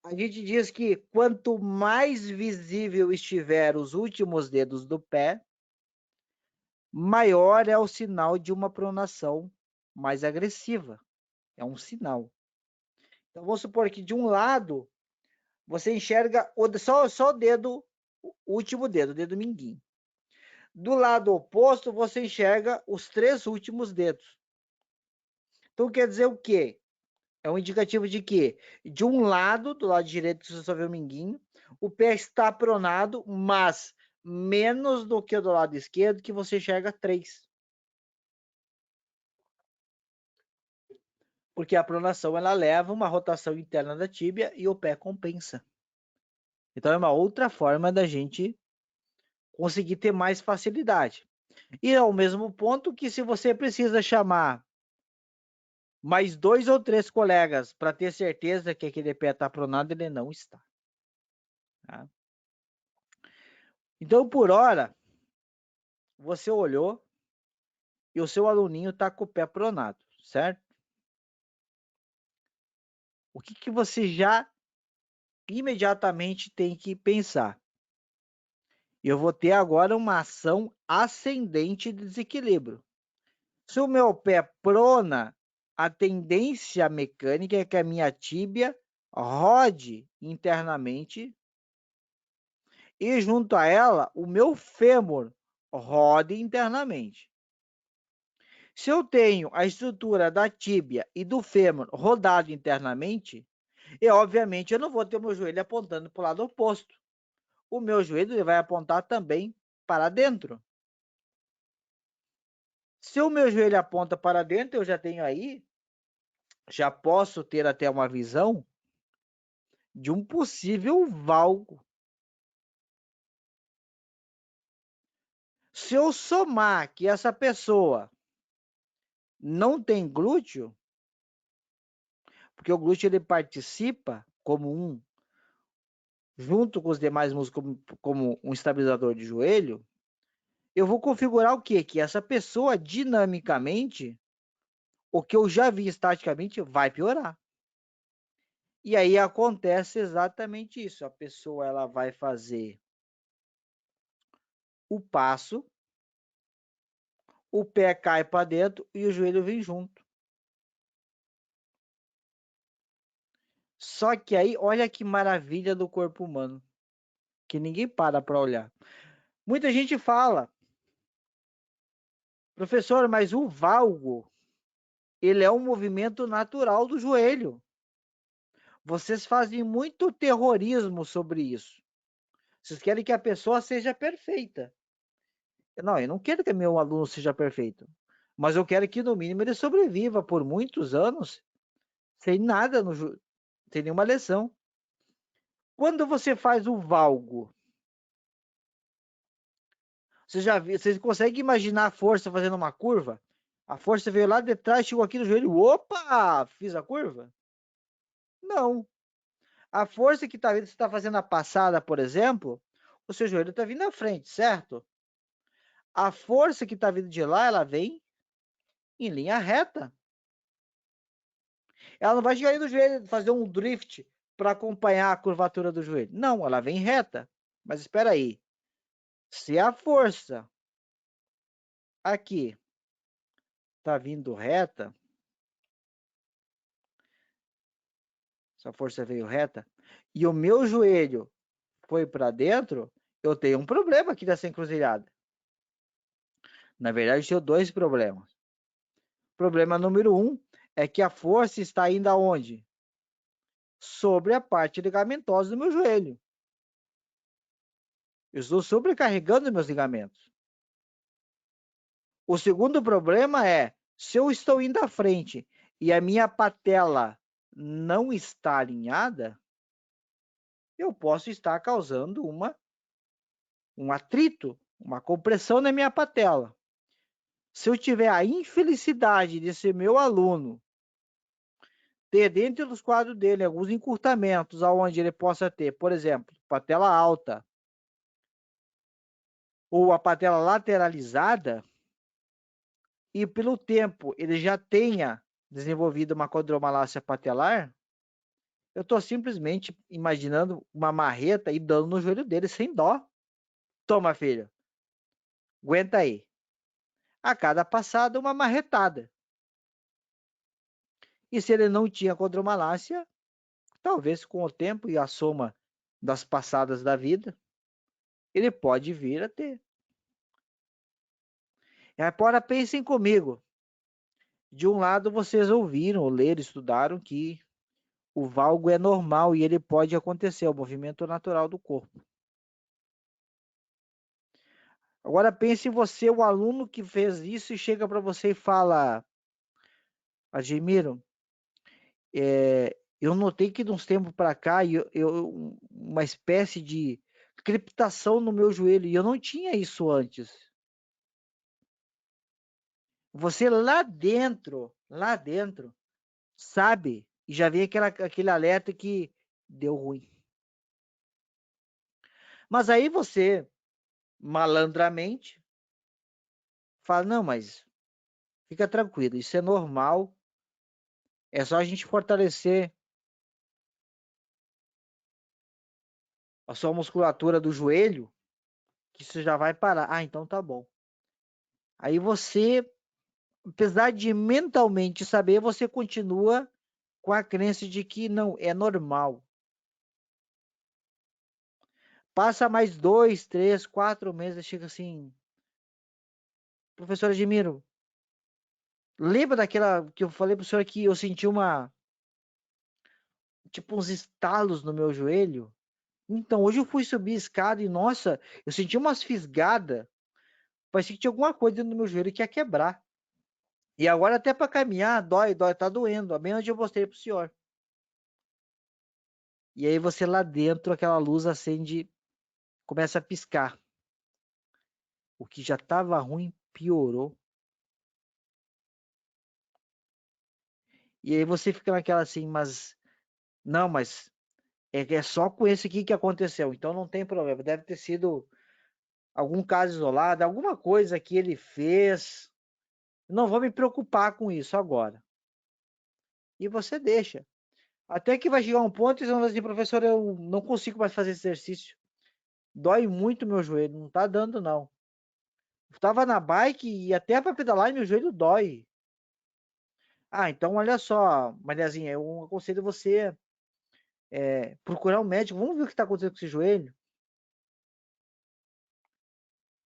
a gente diz que quanto mais visível estiver os últimos dedos do pé, maior é o sinal de uma pronação mais agressiva. É um sinal. Então vamos supor que de um lado você enxerga só o dedo, o último dedo, o dedo mindinho. Do lado oposto você enxerga os três últimos dedos. Então quer dizer o quê? É um indicativo de que, de um lado, do lado direito, você só vê o minguinho, o pé está pronado, mas menos do que do lado esquerdo, que você enxerga 3. Porque a pronação ela leva uma rotação interna da tíbia e o pé compensa. Então é uma outra forma da gente conseguir ter mais facilidade. E ao mesmo ponto que se você precisa chamar mais 2 ou 3 colegas para ter certeza que aquele pé está pronado, ele não está. Tá? Então, por hora, você olhou e o seu aluninho está com o pé pronado, certo? O que você já imediatamente tem que pensar? Eu vou ter agora uma ação ascendente de desequilíbrio. Se o meu pé prona, a tendência mecânica é que a minha tíbia rode internamente e junto a ela o meu fêmur rode internamente. Se eu tenho a estrutura da tíbia e do fêmur rodado internamente, obviamente eu não vou ter o meu joelho apontando para o lado oposto. O meu joelho ele vai apontar também para dentro. Se o meu joelho aponta para dentro, eu já tenho aí, já posso ter até uma visão de um possível valgo. Se eu somar que essa pessoa não tem glúteo, porque o glúteo ele participa como junto com os demais músculos, como um estabilizador de joelho, eu vou configurar o quê? Que essa pessoa, dinamicamente, o que eu já vi estaticamente, vai piorar. E aí acontece exatamente isso. A pessoa ela vai fazer o passo, o pé cai para dentro e o joelho vem junto. Só que aí, olha que maravilha do corpo humano, que ninguém para olhar. Muita gente fala, professor, mas o valgo, ele é um movimento natural do joelho. Vocês fazem muito terrorismo sobre isso. Vocês querem que a pessoa seja perfeita. Não, eu não quero que meu aluno seja perfeito, mas eu quero que, no mínimo, ele sobreviva por muitos anos sem nada, sem nenhuma lesão. Quando você faz o valgo, você consegue imaginar a força fazendo uma curva? A força veio lá de trás, chegou aqui no joelho, opa, fiz a curva? Não. A força que está vindo, você está fazendo a passada, por exemplo, o seu joelho está vindo à frente, certo? A força que está vindo de lá, ela vem em linha reta. Ela não vai chegar aí no joelho, fazer um drift para acompanhar a curvatura do joelho. Não, ela vem reta. Mas espera aí. Se a força aqui está vindo reta, se a força veio reta, e o meu joelho foi para dentro, eu tenho um problema aqui dessa encruzilhada. Na verdade, eu tenho dois problemas. Problema número um é que a força está indo aonde? Sobre a parte ligamentosa do meu joelho. Eu estou sobrecarregando meus ligamentos. O segundo problema é, se eu estou indo à frente e a minha patela não está alinhada, eu posso estar causando um atrito, uma compressão na minha patela. Se eu tiver a infelicidade de ser meu aluno, ter dentro dos quadros dele alguns encurtamentos aonde ele possa ter, por exemplo, patela alta ou a patela lateralizada, e pelo tempo ele já tenha desenvolvido uma condromalácia patelar, eu estou simplesmente imaginando uma marreta e dando no joelho dele sem dó. Toma, filho, aguenta aí. A cada passada, uma marretada. E se ele não tinha condromalácia, talvez com o tempo e a soma das passadas da vida, ele pode vir a ter. Agora pensem comigo. De um lado, vocês ouviram, leram, estudaram que o valgo é normal e ele pode acontecer, é o movimento natural do corpo. Agora pense você, o aluno que fez isso e chega para você e fala, Admiro, eu notei que de uns tempos para cá uma espécie de crepitação no meu joelho e eu não tinha isso antes. Você lá dentro, sabe e já vê aquele alerta que deu ruim. Mas aí você, malandramente, fala, não, mas fica tranquilo, isso é normal, é só a gente fortalecer a sua musculatura do joelho, que isso já vai parar. Ah, então tá bom. Aí você, apesar de mentalmente saber, você continua com a crença de que não, é normal. Passa mais 2, 3, 4 meses, chega assim, professor Admiro, Lembra daquela que eu falei pro senhor que eu senti tipo uns estalos no meu joelho? Então, hoje eu fui subir a escada e, nossa, eu senti umas fisgadas. Parecia que tinha alguma coisa dentro do meu joelho que ia quebrar. E agora até para caminhar, dói, tá doendo. Bem onde eu mostrei pro senhor. E aí você lá dentro, aquela luz acende, começa a piscar. O que já estava ruim piorou. E aí você fica naquela assim, mas não, mas é só com esse aqui que aconteceu. Então não tem problema. Deve ter sido algum caso isolado, alguma coisa que ele fez. Não vou me preocupar com isso agora. E você deixa. Até que vai chegar um ponto e você vai dizer, professor, eu não consigo mais fazer esse exercício. Dói muito meu joelho, não tá dando não. Eu tava na bike e até para pedalar meu joelho dói. Ah, então olha só, Mariazinha, eu aconselho você procurar um médico. Vamos ver o que está acontecendo com esse joelho.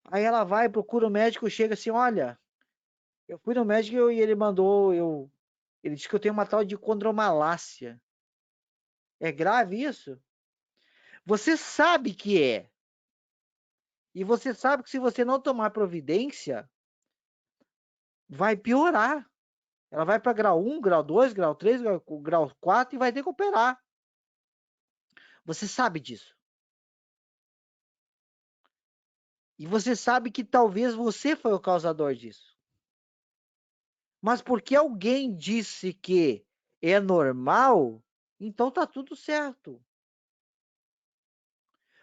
Aí ela vai, procura o médico, chega assim, olha, eu fui no médico e ele mandou, ele disse que eu tenho uma tal de condromalácia. É grave isso? Você sabe que é. E você sabe que se você não tomar providência, vai piorar. Ela vai para grau 1, grau 2, grau 3, grau 4 e vai ter que operar. Você sabe disso. E você sabe que talvez você foi o causador disso. Mas porque alguém disse que é normal, então tá tudo certo.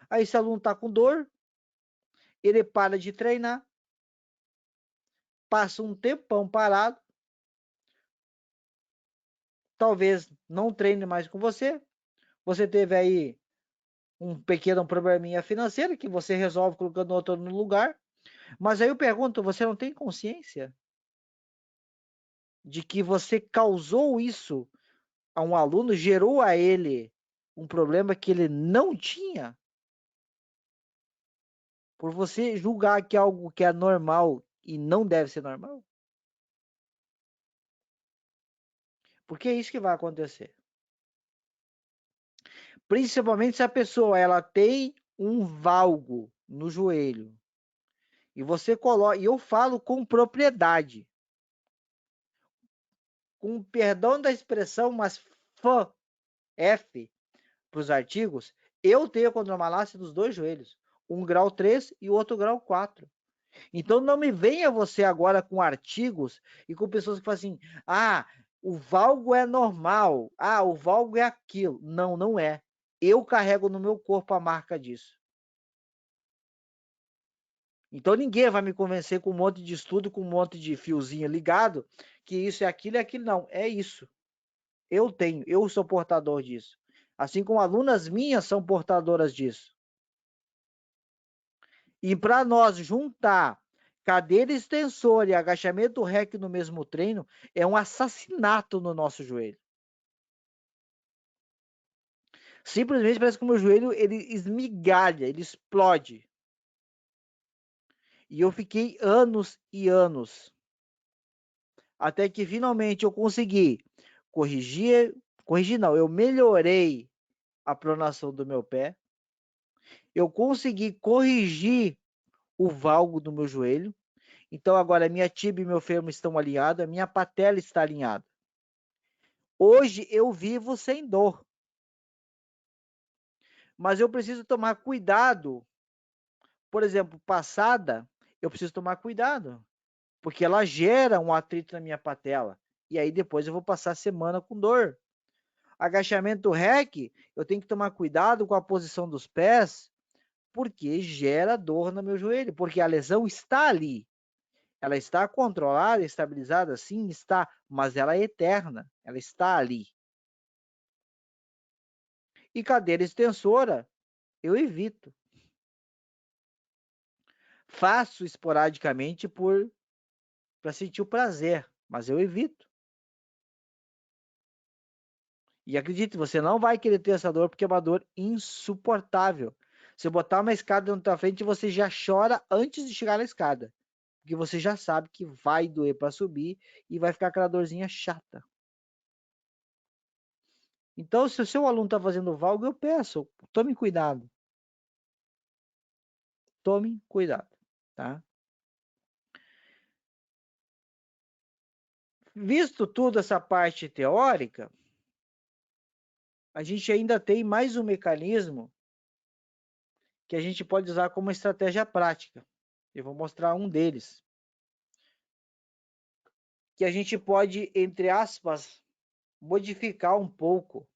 Aí esse aluno tá com dor, ele para de treinar, passa um tempão parado, talvez não treine mais com você. Você teve aí um pequeno probleminha financeiro que você resolve colocando outro no lugar. Mas aí eu pergunto, você não tem consciência de que você causou isso a um aluno, gerou a ele um problema que ele não tinha? Por você julgar que algo que é normal e não deve ser normal? Porque é isso que vai acontecer. Principalmente se a pessoa ela tem um valgo no joelho e você coloca, e eu falo com propriedade, com perdão da expressão, mas F para os artigos, eu tenho condromalácia dos dois joelhos, um grau 3 e o outro grau 4. Então não me venha você agora com artigos e com pessoas que falam assim, ah, o valgo é normal, ah, o valgo é aquilo. Não, não é. Eu carrego no meu corpo a marca disso. Então ninguém vai me convencer com um monte de estudo, com um monte de fiozinho ligado, que isso é aquilo, não. É isso. Eu tenho, eu sou portador disso. Assim como alunas minhas são portadoras disso. E para nós juntar cadeira extensora e agachamento rec no mesmo treino, é um assassinato no nosso joelho. Simplesmente parece que o meu joelho ele esmigalha, ele explode. E eu fiquei anos e anos até que finalmente eu consegui corrigir não, eu melhorei a pronação do meu pé. Eu consegui corrigir o valgo do meu joelho. Então agora minha tibia e meu fêmur estão alinhados, a minha patela está alinhada. Hoje eu vivo sem dor. Mas eu preciso tomar cuidado. Por exemplo, passada, eu preciso tomar cuidado, porque ela gera um atrito na minha patela. E aí depois eu vou passar a semana com dor. Agachamento rec, eu tenho que tomar cuidado com a posição dos pés, porque gera dor no meu joelho, porque a lesão está ali. Ela está controlada, estabilizada, sim, está, mas ela é eterna, ela está ali. E cadeira extensora, eu evito. Faço esporadicamente para sentir o prazer, mas eu evito. E acredite, você não vai querer ter essa dor porque é uma dor insuportável. Se eu botar uma escada na tua frente, você já chora antes de chegar na escada. Porque você já sabe que vai doer para subir e vai ficar aquela dorzinha chata. Então, se o seu aluno está fazendo valgo, eu peço, tome cuidado. Tome cuidado, tá? Visto tudo essa parte teórica, a gente ainda tem mais um mecanismo que a gente pode usar como estratégia prática. Eu vou mostrar um deles. Que a gente pode, entre aspas, modificar um pouco.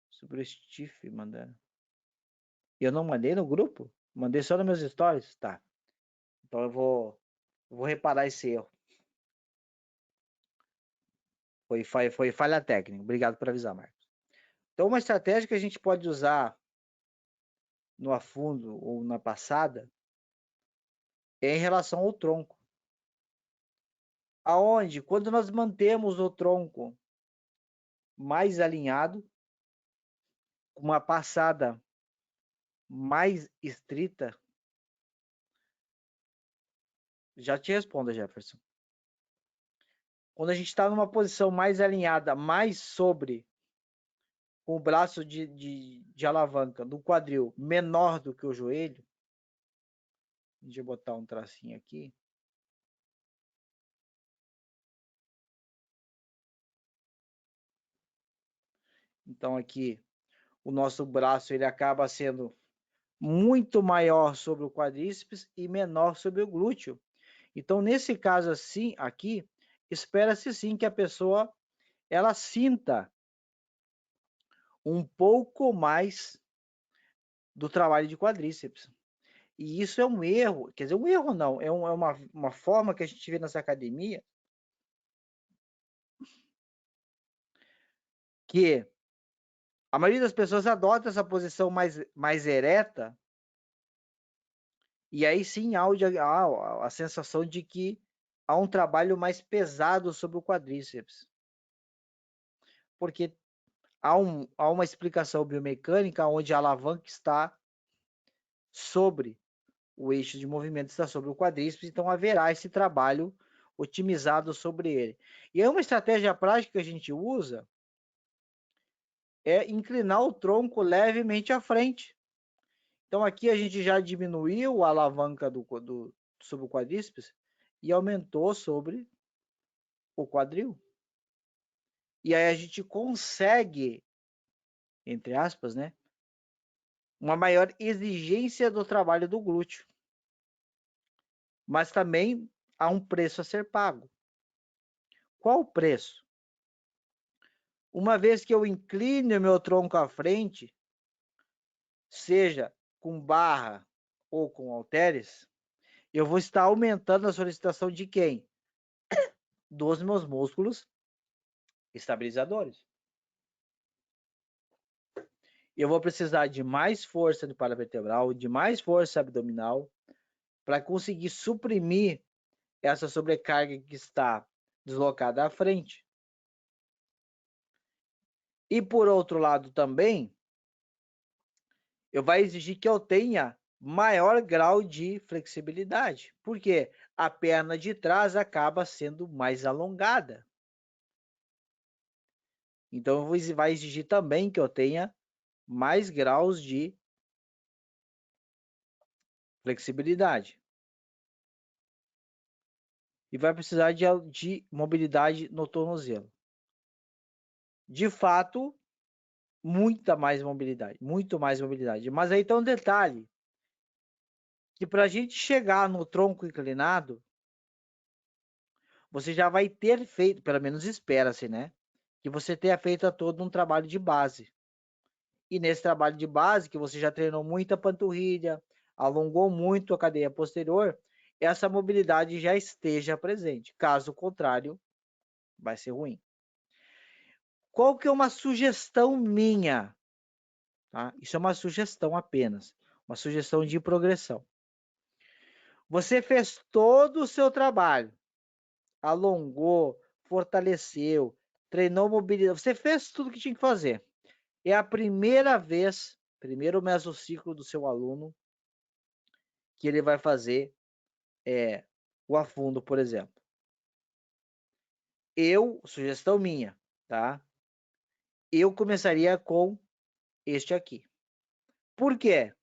Sobre o Steve mandando. Eu não mandei no grupo? Mandei só nos meus stories? Tá. Então eu vou reparar esse erro. Foi falha técnica. Obrigado por avisar, Marcos. Então, uma estratégia que a gente pode usar no afundo ou na passada é em relação ao tronco. Aonde, quando nós mantemos o tronco mais alinhado, com uma passada mais estrita, já te respondo, Jefferson. Quando a gente está numa posição mais alinhada, mais sobre, com o braço de alavanca do quadril menor do que o joelho, deixa eu botar um tracinho aqui. Então aqui, o nosso braço ele acaba sendo muito maior sobre o quadríceps e menor sobre o glúteo. Então, nesse caso assim, aqui, espera-se sim que a pessoa ela sinta um pouco mais do trabalho de quadríceps. E isso é um erro, quer dizer, um erro não, é uma forma que a gente vê nessa academia que a maioria das pessoas adota essa posição mais ereta e aí sim há a sensação de que há um trabalho mais pesado sobre o quadríceps. Porque há uma explicação biomecânica onde a alavanca está sobre o eixo de movimento, está sobre o quadríceps, então haverá esse trabalho otimizado sobre ele. E é uma estratégia prática que a gente usa é inclinar o tronco levemente à frente. Então aqui a gente já diminuiu a alavanca sobre o quadríceps e aumentou sobre o quadril. E aí a gente consegue, entre aspas, né, uma maior exigência do trabalho do glúteo. Mas também há um preço a ser pago. Qual o preço? Uma vez que eu incline o meu tronco à frente, seja com barra ou com halteres, eu vou estar aumentando a solicitação de quem? Dos meus músculos estabilizadores. Eu vou precisar de mais força no paravertebral, de mais força abdominal, para conseguir suprimir essa sobrecarga que está deslocada à frente. E por outro lado também, eu vai exigir que eu tenha maior grau de flexibilidade, porque a perna de trás acaba sendo mais alongada. Então vai exigir também que eu tenha mais graus de flexibilidade. E vai precisar de mobilidade no tornozelo. De fato, muita mais mobilidade, muito mais mobilidade. Mas aí tem um detalhe, que para a gente chegar no tronco inclinado, você já vai ter feito, pelo menos espera-se, né? Que você tenha feito todo um trabalho de base. E nesse trabalho de base, que você já treinou muita panturrilha, alongou muito a cadeia posterior, essa mobilidade já esteja presente. Caso contrário, vai ser ruim. Qual que é uma sugestão minha? Tá? Isso é uma sugestão apenas, uma sugestão de progressão. Você fez todo o seu trabalho, alongou, fortaleceu, treinou mobilidade, você fez tudo que tinha que fazer. É a primeira vez primeiro mesociclo do seu aluno, que ele vai fazer o afundo, por exemplo. Sugestão minha, tá? Eu começaria com este aqui. Por quê?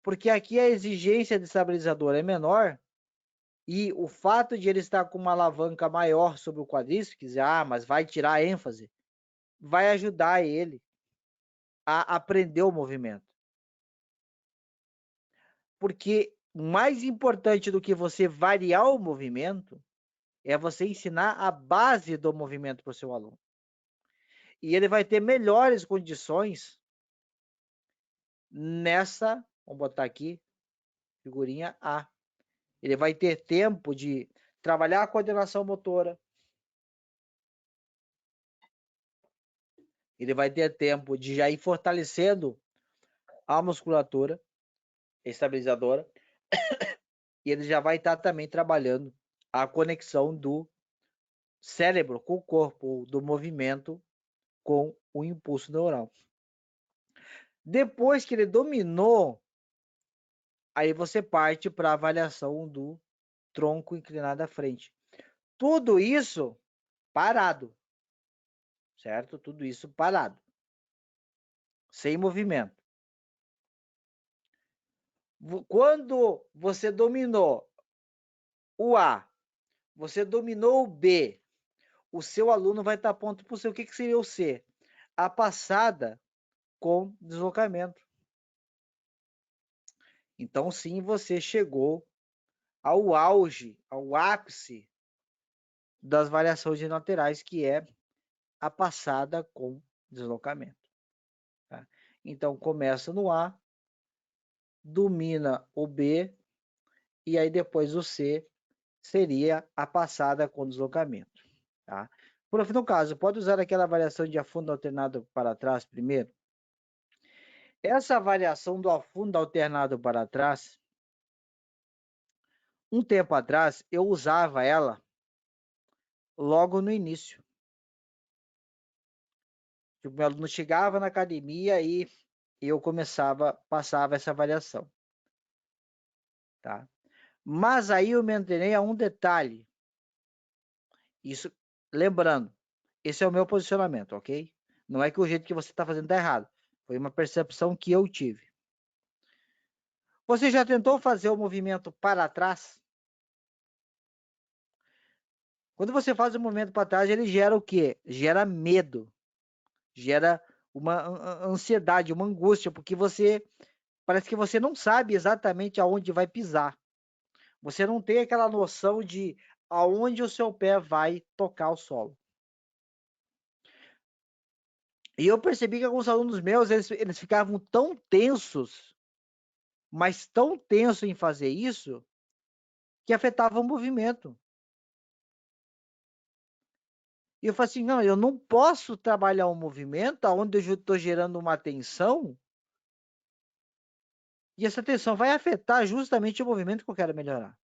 Porque aqui a exigência de estabilizador é menor e o fato de ele estar com uma alavanca maior sobre o quadríceps, mas vai tirar a ênfase, vai ajudar ele a aprender o movimento. Porque mais importante do que você variar o movimento é você ensinar a base do movimento para o seu aluno. E ele vai ter melhores condições nessa, vamos botar aqui, figurinha A. Ele vai ter tempo de trabalhar a coordenação motora. Ele vai ter tempo de já ir fortalecendo a musculatura estabilizadora. E ele já vai estar também trabalhando a conexão do cérebro com o corpo, do movimento com o impulso neural. Depois que ele dominou, aí você parte para a avaliação do tronco inclinado à frente. Tudo isso parado, certo? Tudo isso parado, sem movimento. Quando você dominou o A, você dominou o B, o seu aluno vai estar pronto para o seu. O que seria o C? A passada com deslocamento. Então, sim, você chegou ao auge, ao ápice das variações laterais, que é a passada com deslocamento. Tá? Então, começa no A, domina o B, e aí depois o C seria a passada com deslocamento. Tá? Prof, no caso, pode usar aquela variação de afundo alternado para trás primeiro? Essa variação do afundo alternado para trás, um tempo atrás, eu usava ela logo no início. O meu aluno chegava na academia e eu passava essa variação. Tá? Mas aí eu me antenei a um detalhe. Isso, lembrando, esse é o meu posicionamento, ok? Não é que o jeito que você está fazendo está errado. Foi uma percepção que eu tive. Você já tentou fazer o movimento para trás? Quando você faz o movimento para trás, ele gera o quê? Gera medo. Gera uma ansiedade, uma angústia, porque parece que você não sabe exatamente aonde vai pisar. Você não tem aquela noção de aonde o seu pé vai tocar o solo. E eu percebi que alguns alunos meus, eles ficavam tão tensos, mas tão tensos em fazer isso, que afetava o movimento. E eu falei assim, não, eu não posso trabalhar um movimento onde eu estou gerando uma tensão, e essa tensão vai afetar justamente o movimento que eu quero melhorar.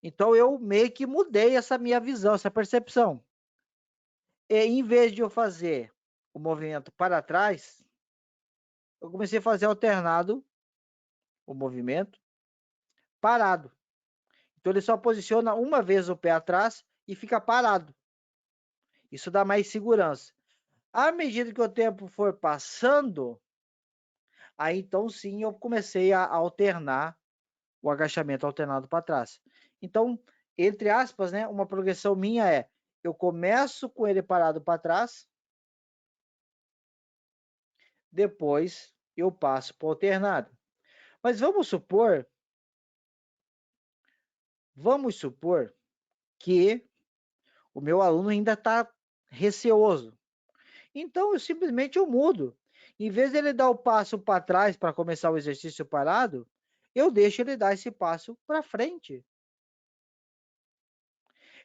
Então, eu meio que mudei essa minha visão, essa percepção. E, em vez de eu fazer o movimento para trás, eu comecei a fazer alternado o movimento parado. Então, ele só posiciona uma vez o pé atrás e fica parado. Isso dá mais segurança. À medida que o tempo for passando, aí então sim eu comecei a alternar o agachamento alternado para trás. Então, entre aspas, né, uma progressão minha é, eu começo com ele parado para trás, depois eu passo para o alternado. Mas vamos supor que o meu aluno ainda está receoso. Então, eu mudo. Em vez de ele dar o passo para trás para começar o exercício parado, eu deixo ele dar esse passo para frente.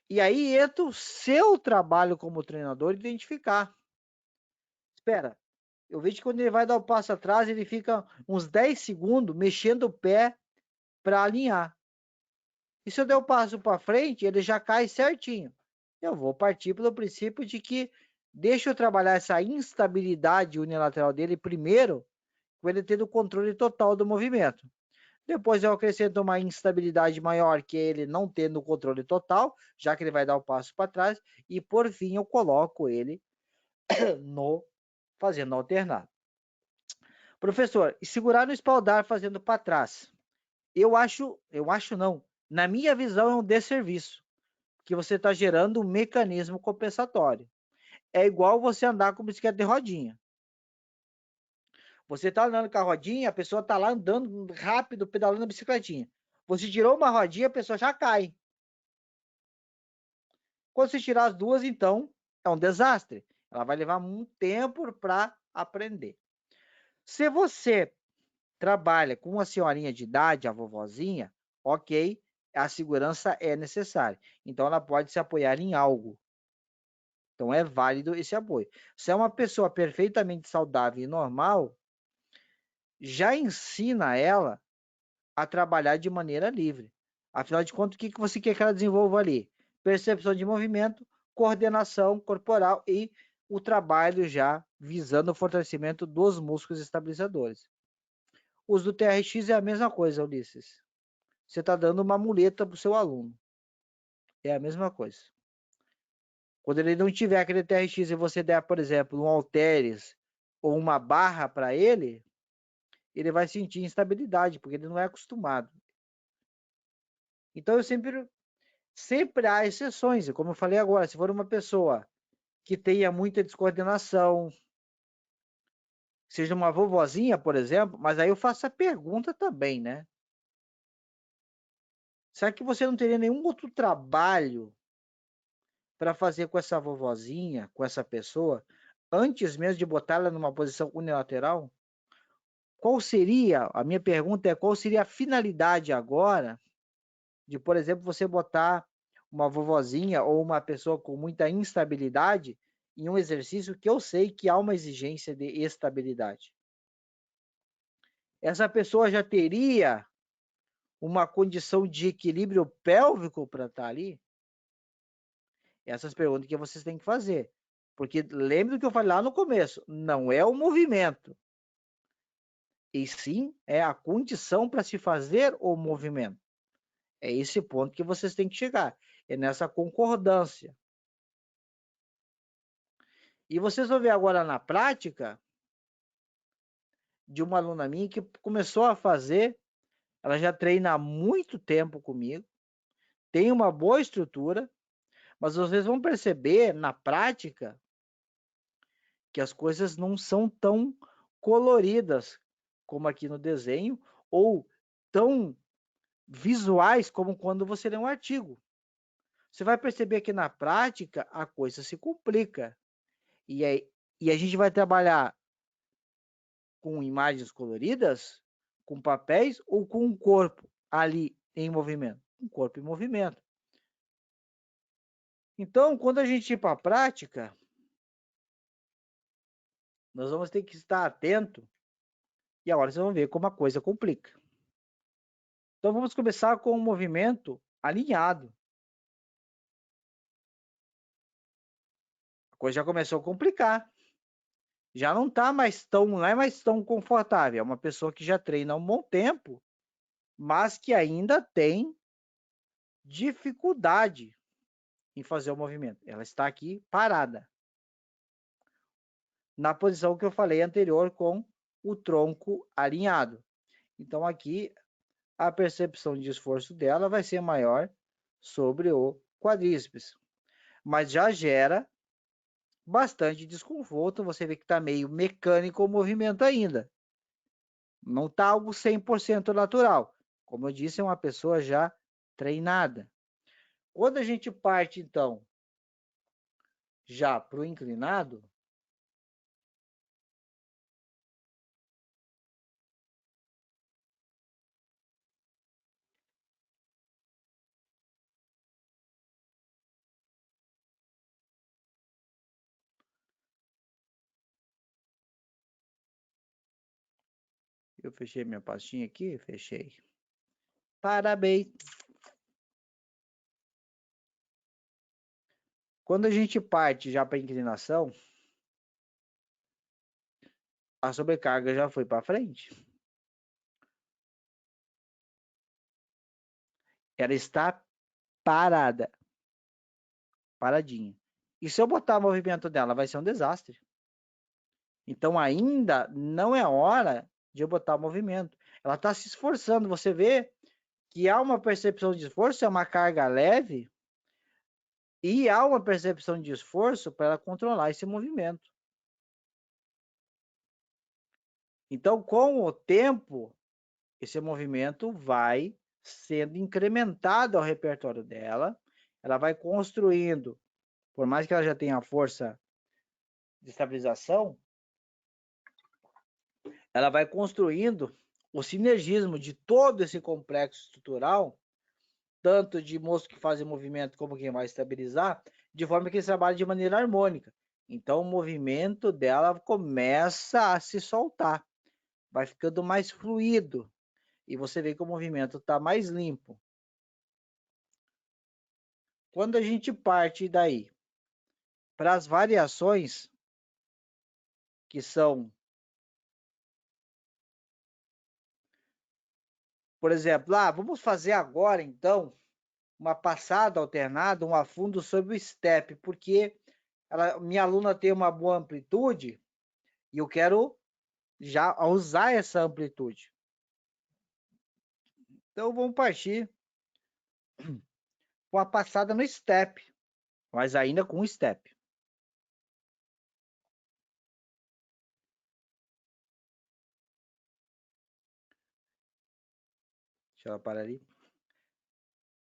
E aí entra o seu trabalho como treinador identificar. Espera, eu vejo que quando ele vai dar o passo atrás, ele fica uns 10 segundos mexendo o pé para alinhar. E se eu der o passo para frente, ele já cai certinho. Eu vou partir pelo princípio de que deixa eu trabalhar essa instabilidade unilateral dele primeiro, com ele tendo o controle total do movimento. Depois eu acrescento uma instabilidade maior, que é ele não tendo o controle total, já que ele vai dar um passo para trás. E por fim eu coloco ele no fazendo alternado. Professor, e segurar no espaldar fazendo para trás? Eu acho não. Na minha visão é um desserviço, que você está gerando um mecanismo compensatório. É igual você andar com bicicleta de rodinha. Você está andando com a rodinha, a pessoa está lá andando rápido, pedalando a bicicletinha. Você tirou uma rodinha, a pessoa já cai. Quando você tirar as duas, então, é um desastre. Ela vai levar muito tempo para aprender. Se você trabalha com uma senhorinha de idade, a vovozinha, ok, a segurança é necessária. Então, ela pode se apoiar em algo. Então, é válido esse apoio. Se é uma pessoa perfeitamente saudável e normal, já ensina ela a trabalhar de maneira livre. Afinal de contas, o que você quer que ela desenvolva ali? Percepção de movimento, coordenação corporal e o trabalho já visando o fortalecimento dos músculos estabilizadores. O uso do TRX é a mesma coisa, Ulisses. Você está dando uma muleta para o seu aluno. É a mesma coisa. Quando ele não tiver aquele TRX e você der, por exemplo, um halteres ou uma barra para ele, ele vai sentir instabilidade, porque ele não é acostumado. Então eu sempre há exceções, como eu falei agora, se for uma pessoa que tenha muita descoordenação, seja uma vovozinha, por exemplo, mas aí eu faço a pergunta também, né? Será que você não teria nenhum outro trabalho para fazer com essa vovozinha, com essa pessoa, antes mesmo de botá-la numa posição unilateral? Qual seria, a minha pergunta é, qual seria a finalidade agora de, por exemplo, você botar uma vovozinha ou uma pessoa com muita instabilidade em um exercício que eu sei que há uma exigência de estabilidade? Essa pessoa já teria uma condição de equilíbrio pélvico para estar ali? Essas perguntas que vocês têm que fazer. Porque lembre do que eu falei lá no começo, não é o movimento, e sim é a condição para se fazer o movimento. É esse ponto que vocês têm que chegar, é nessa concordância. E vocês vão ver agora na prática de uma aluna minha que começou a fazer, ela já treina há muito tempo comigo, tem uma boa estrutura, mas vocês vão perceber na prática que as coisas não são tão coloridas como aqui no desenho, ou tão visuais como quando você lê um artigo. Você vai perceber que na prática a coisa se complica. E a gente vai trabalhar com imagens coloridas, com papéis ou com um corpo ali em movimento? Um corpo em movimento. Então, quando a gente ir para a prática, nós vamos ter que estar atento e agora vocês vão ver como a coisa complica. Então, vamos começar com um movimento alinhado. A coisa já começou a complicar. Já não é mais tão confortável. É uma pessoa que já treina há um bom tempo, mas que ainda tem dificuldade em fazer o movimento. Ela está aqui parada, na posição que eu falei anterior, com o tronco alinhado. Então, aqui, a percepção de esforço dela vai ser maior sobre o quadríceps, mas já gera bastante desconforto. Você vê que está meio mecânico o movimento ainda. Não está algo 100% natural. Como eu disse, é uma pessoa já treinada. Quando a gente parte, então, já para o inclinado, eu fechei minha pastinha aqui, fechei. Parabéns! Quando a gente parte já para a inclinação, a sobrecarga já foi para frente. Ela está parada, paradinha. E se eu botar o movimento dela, vai ser um desastre. Então ainda não é hora de eu botar o movimento. Ela está se esforçando. Você vê que há uma percepção de esforço, é uma carga leve, e há uma percepção de esforço para ela controlar esse movimento. Então, com o tempo, esse movimento vai sendo incrementado ao repertório dela, ela vai construindo, por mais que ela já tenha a força de estabilização, ela vai construindo o sinergismo de todo esse complexo estrutural, tanto de moço que faz movimento como quem vai estabilizar, de forma que eles trabalham de maneira harmônica. Então o movimento dela começa a se soltar, vai ficando mais fluido, e você vê que o movimento está mais limpo. Quando a gente parte daí para as variações, que são, por exemplo, vamos fazer agora então uma passada alternada, um afundo sobre o step, porque minha aluna tem uma boa amplitude e eu quero já usar essa amplitude. Então vamos partir com a passada no step, mas ainda com o step. Deixa ela parar ali.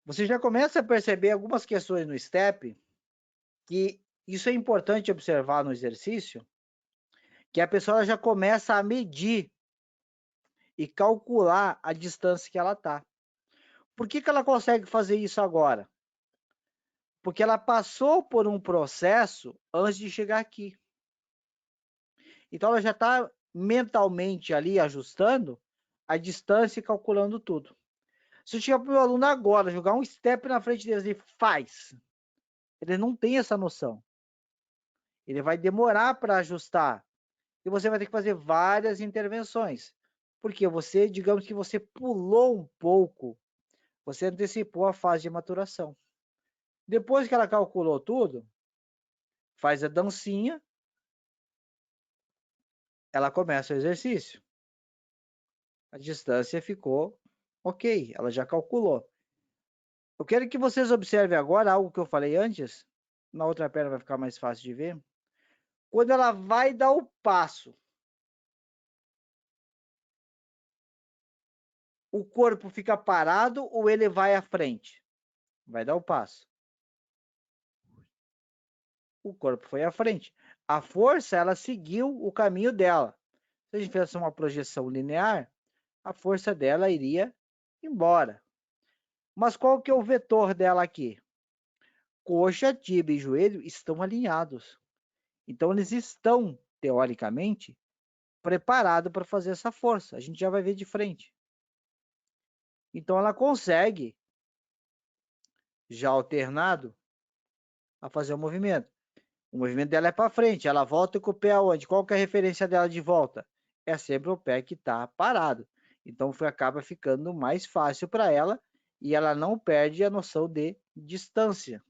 Você já começa a perceber algumas questões no step, que isso é importante observar no exercício, que a pessoa já começa a medir e calcular a distância que ela está. Por que ela consegue fazer isso agora? Porque ela passou por um processo antes de chegar aqui. Então ela já está mentalmente ali ajustando a distância e calculando tudo. Se eu chegar para o meu aluno agora, jogar um step na frente deles e faz, ele não tem essa noção. Ele vai demorar para ajustar. E você vai ter que fazer várias intervenções. Porque você, digamos que você pulou um pouco, você antecipou a fase de maturação. Depois que ela calculou tudo, faz a dancinha, ela começa o exercício. A distância ficou ok, ela já calculou. Eu quero que vocês observem agora algo que eu falei antes. Na outra perna vai ficar mais fácil de ver. Quando ela vai dar o passo, o corpo fica parado ou ele vai à frente? Vai dar o passo. O corpo foi à frente. A força, ela seguiu o caminho dela. Se a gente fizesse uma projeção linear, a força dela iria embora. Mas qual que é o vetor dela aqui? Coxa, tíbia e joelho estão alinhados. Então, eles estão, teoricamente, preparados para fazer essa força. A gente já vai ver de frente. Então, ela consegue, já alternado, a fazer o movimento. O movimento dela é para frente, ela volta com o pé aonde? Qual que é a referência dela de volta? É sempre o pé que está parado. Então, acaba ficando mais fácil para ela e ela não perde a noção de distância.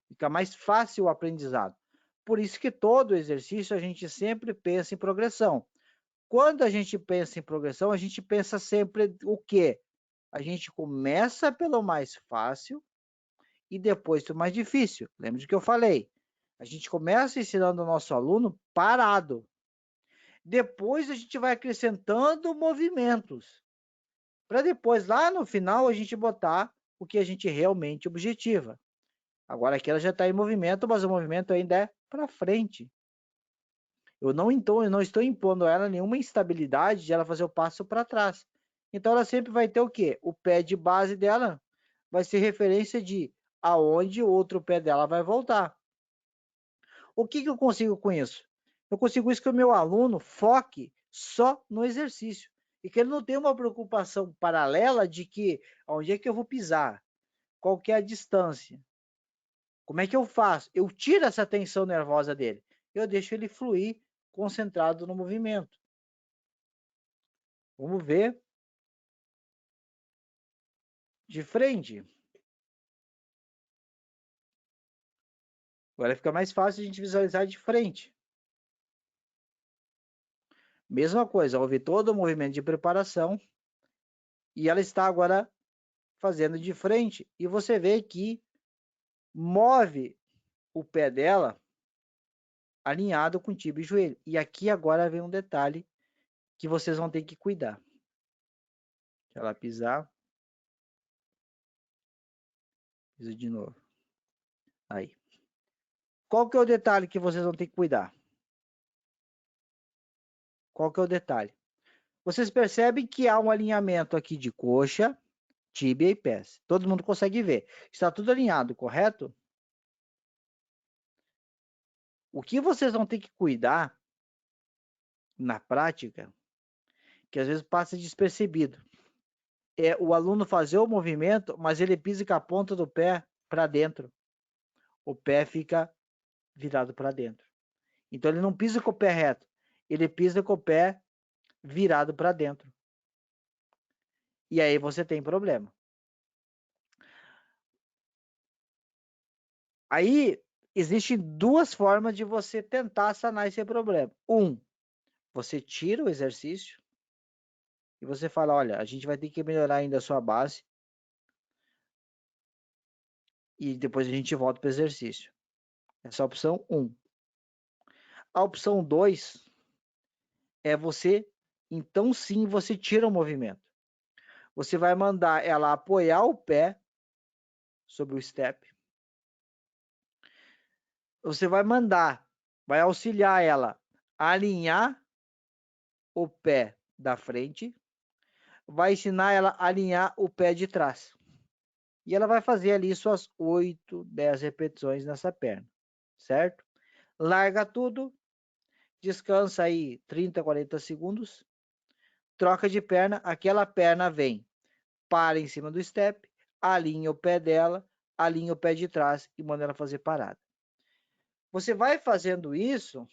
Fica mais fácil o aprendizado. Por isso que todo exercício a gente sempre pensa em progressão. Quando a gente pensa em progressão, a gente pensa sempre o quê? A gente começa pelo mais fácil e depois pelo mais difícil. Lembra do que eu falei? A gente começa ensinando o nosso aluno parado. Depois a gente vai acrescentando movimentos. Para depois, lá no final, a gente botar o que a gente realmente objetiva. Agora aqui ela já está em movimento, mas o movimento ainda é para frente. Eu não estou impondo a ela nenhuma instabilidade de ela fazer o passo para trás. Então ela sempre vai ter o quê? O pé de base dela vai ser referência de aonde o outro pé dela vai voltar. O que eu consigo com isso? Eu consigo isso que o meu aluno foque só no exercício e que ele não tenha uma preocupação paralela de que onde é que eu vou pisar, qual que é a distância, como é que eu faço? Eu tiro essa tensão nervosa dele, eu deixo ele fluir concentrado no movimento. Vamos ver de frente. Agora fica mais fácil a gente visualizar de frente. Mesma coisa, houve todo o movimento de preparação e ela está agora fazendo de frente. E você vê que move o pé dela alinhado com o tibia e joelho. E aqui agora vem um detalhe que vocês vão ter que cuidar. Deixa ela pisar. Pisa de novo. Aí. Qual que é o detalhe que vocês vão ter que cuidar? Qual que é o detalhe? Vocês percebem que há um alinhamento aqui de coxa, tíbia e pés. Todo mundo consegue ver. Está tudo alinhado, correto? O que vocês vão ter que cuidar na prática, que às vezes passa despercebido, é o aluno fazer o movimento, mas ele pisa com a ponta do pé para dentro. O pé fica virado para dentro. Então ele não pisa com o pé reto, ele pisa com o pé virado para dentro. E aí você tem problema. Aí existem duas formas de você tentar sanar esse problema. Você tira o exercício e você fala, olha, a gente vai ter que melhorar ainda a sua base e depois a gente volta para o exercício. Essa é a opção 1. A opção 2 é você, então sim, você tira o movimento. Você vai mandar ela apoiar o pé sobre o step. Você vai auxiliar ela a alinhar o pé da frente, vai ensinar ela a alinhar o pé de trás. E ela vai fazer ali suas 8, 10 repetições nessa perna, certo? Larga tudo, descansa aí 30, 40 segundos, troca de perna, aquela perna vem, para em cima do step, alinha o pé dela, alinha o pé de trás e manda ela fazer parada. Você vai fazendo isso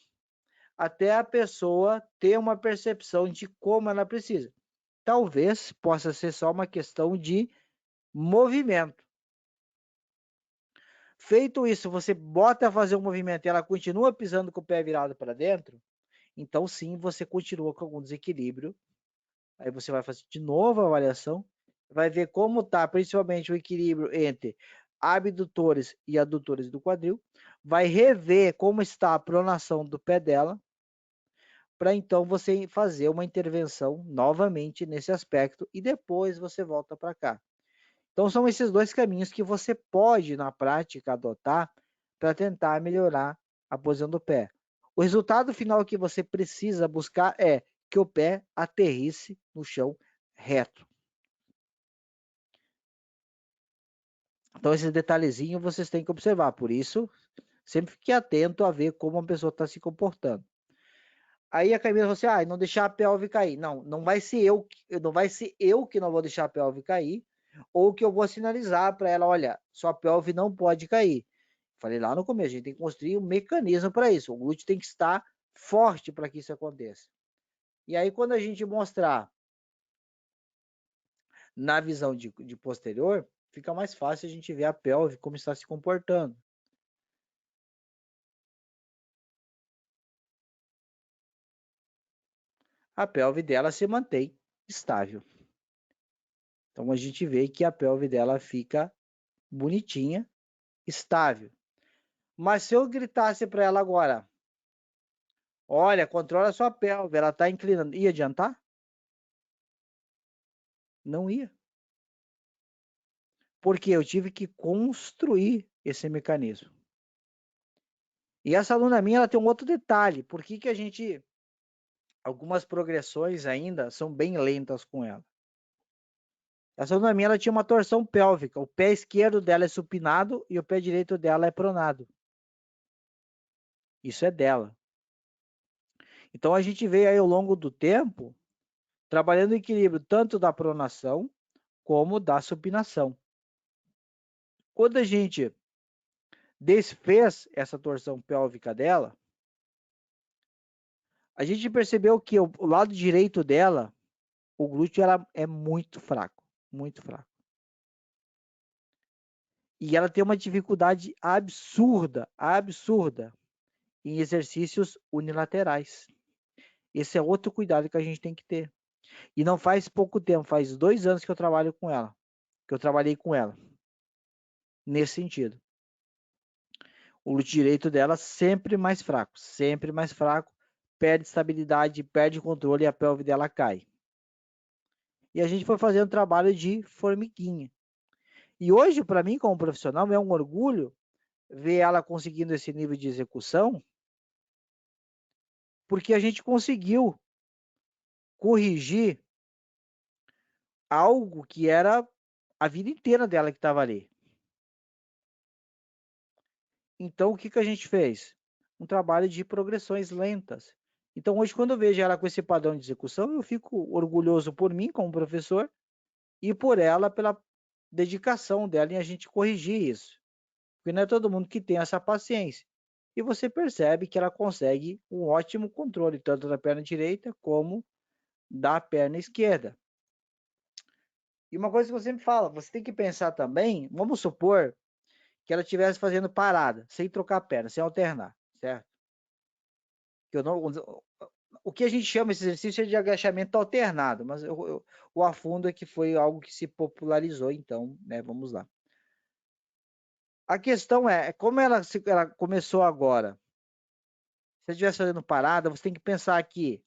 até a pessoa ter uma percepção de como ela precisa. Talvez possa ser só uma questão de movimento. Feito isso, você bota a fazer um movimento e ela continua pisando com o pé virado para dentro, então sim, você continua com algum desequilíbrio. Aí você vai fazer de novo a avaliação, vai ver como está principalmente o equilíbrio entre abdutores e adutores do quadril, vai rever como está a pronação do pé dela, para então você fazer uma intervenção novamente nesse aspecto e depois você volta para cá. Então são esses dois caminhos que você pode na prática adotar para tentar melhorar a posição do pé. O resultado final que você precisa buscar é que o pé aterrisse no chão reto. Então esse detalhezinho vocês têm que observar, por isso sempre fique atento a ver como a pessoa está se comportando. Aí a Camila falou assim, não deixar a pelve cair. Não, não vai ser eu que não vou deixar a pelve cair, ou que eu vou sinalizar para ela, olha, sua pelve não pode cair. Falei lá no começo, a gente tem que construir um mecanismo para isso. O glúteo tem que estar forte para que isso aconteça. E aí quando a gente mostrar na visão de posterior, fica mais fácil a gente ver a pelve como está se comportando. A pelve dela se mantém estável. Então a gente vê que a pelve dela fica bonitinha, estável. Mas se eu gritasse para ela agora, olha, controla a sua pelve, ela está inclinando, ia adiantar? Não ia. Porque eu tive que construir esse mecanismo. E essa aluna minha, ela tem um outro detalhe. Por que a gente... Algumas progressões ainda são bem lentas com ela. Essa aluna minha, ela tinha uma torção pélvica. O pé esquerdo dela é supinado e o pé direito dela é pronado. Isso é dela. Então a gente veio aí ao longo do tempo trabalhando o equilíbrio tanto da pronação como da supinação. Quando a gente desfez essa torção pélvica dela, a gente percebeu que o lado direito dela o glúteo ela é muito fraco, muito fraco. E ela tem uma dificuldade absurda, absurda em exercícios unilaterais. Esse é outro cuidado que a gente tem que ter. E não faz pouco tempo, faz 2 anos que eu trabalho com ela, que eu trabalhei com ela, nesse sentido. O glúteo direito dela sempre mais fraco, perde estabilidade, perde controle e a pelve dela cai. E a gente foi fazendo trabalho de formiguinha. E hoje, para mim, como profissional, é um orgulho ver ela conseguindo esse nível de execução, porque a gente conseguiu corrigir algo que era a vida inteira dela que estava ali. Então, o que, que a gente fez? Um trabalho de progressões lentas. Então, hoje, quando eu vejo ela com esse padrão de execução, eu fico orgulhoso por mim, como professor, e por ela, pela dedicação dela em a gente corrigir isso. Porque não é todo mundo que tem essa paciência. E você percebe que ela consegue um ótimo controle, tanto da perna direita como da perna esquerda. E uma coisa que você me fala, você tem que pensar também, vamos supor que ela estivesse fazendo parada, sem trocar a perna, sem alternar, certo? Que eu não, o que a gente chama esse exercício é de agachamento alternado, mas o afundo é que foi algo que se popularizou, então, né, vamos lá. A questão é, como ela começou agora, se você estivesse fazendo parada, você tem que pensar que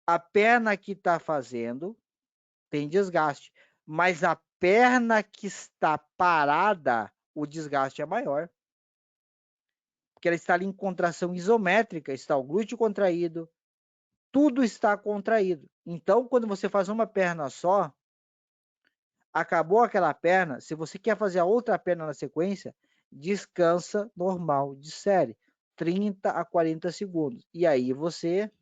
a perna que está fazendo tem desgaste, mas a perna que está parada, o desgaste é maior. Porque ela está ali em contração isométrica, está o glúteo contraído, tudo está contraído. Então, quando você faz uma perna só, acabou aquela perna, se você quer fazer a outra perna na sequência, descansa normal de série, 30 a 40 segundos. E aí você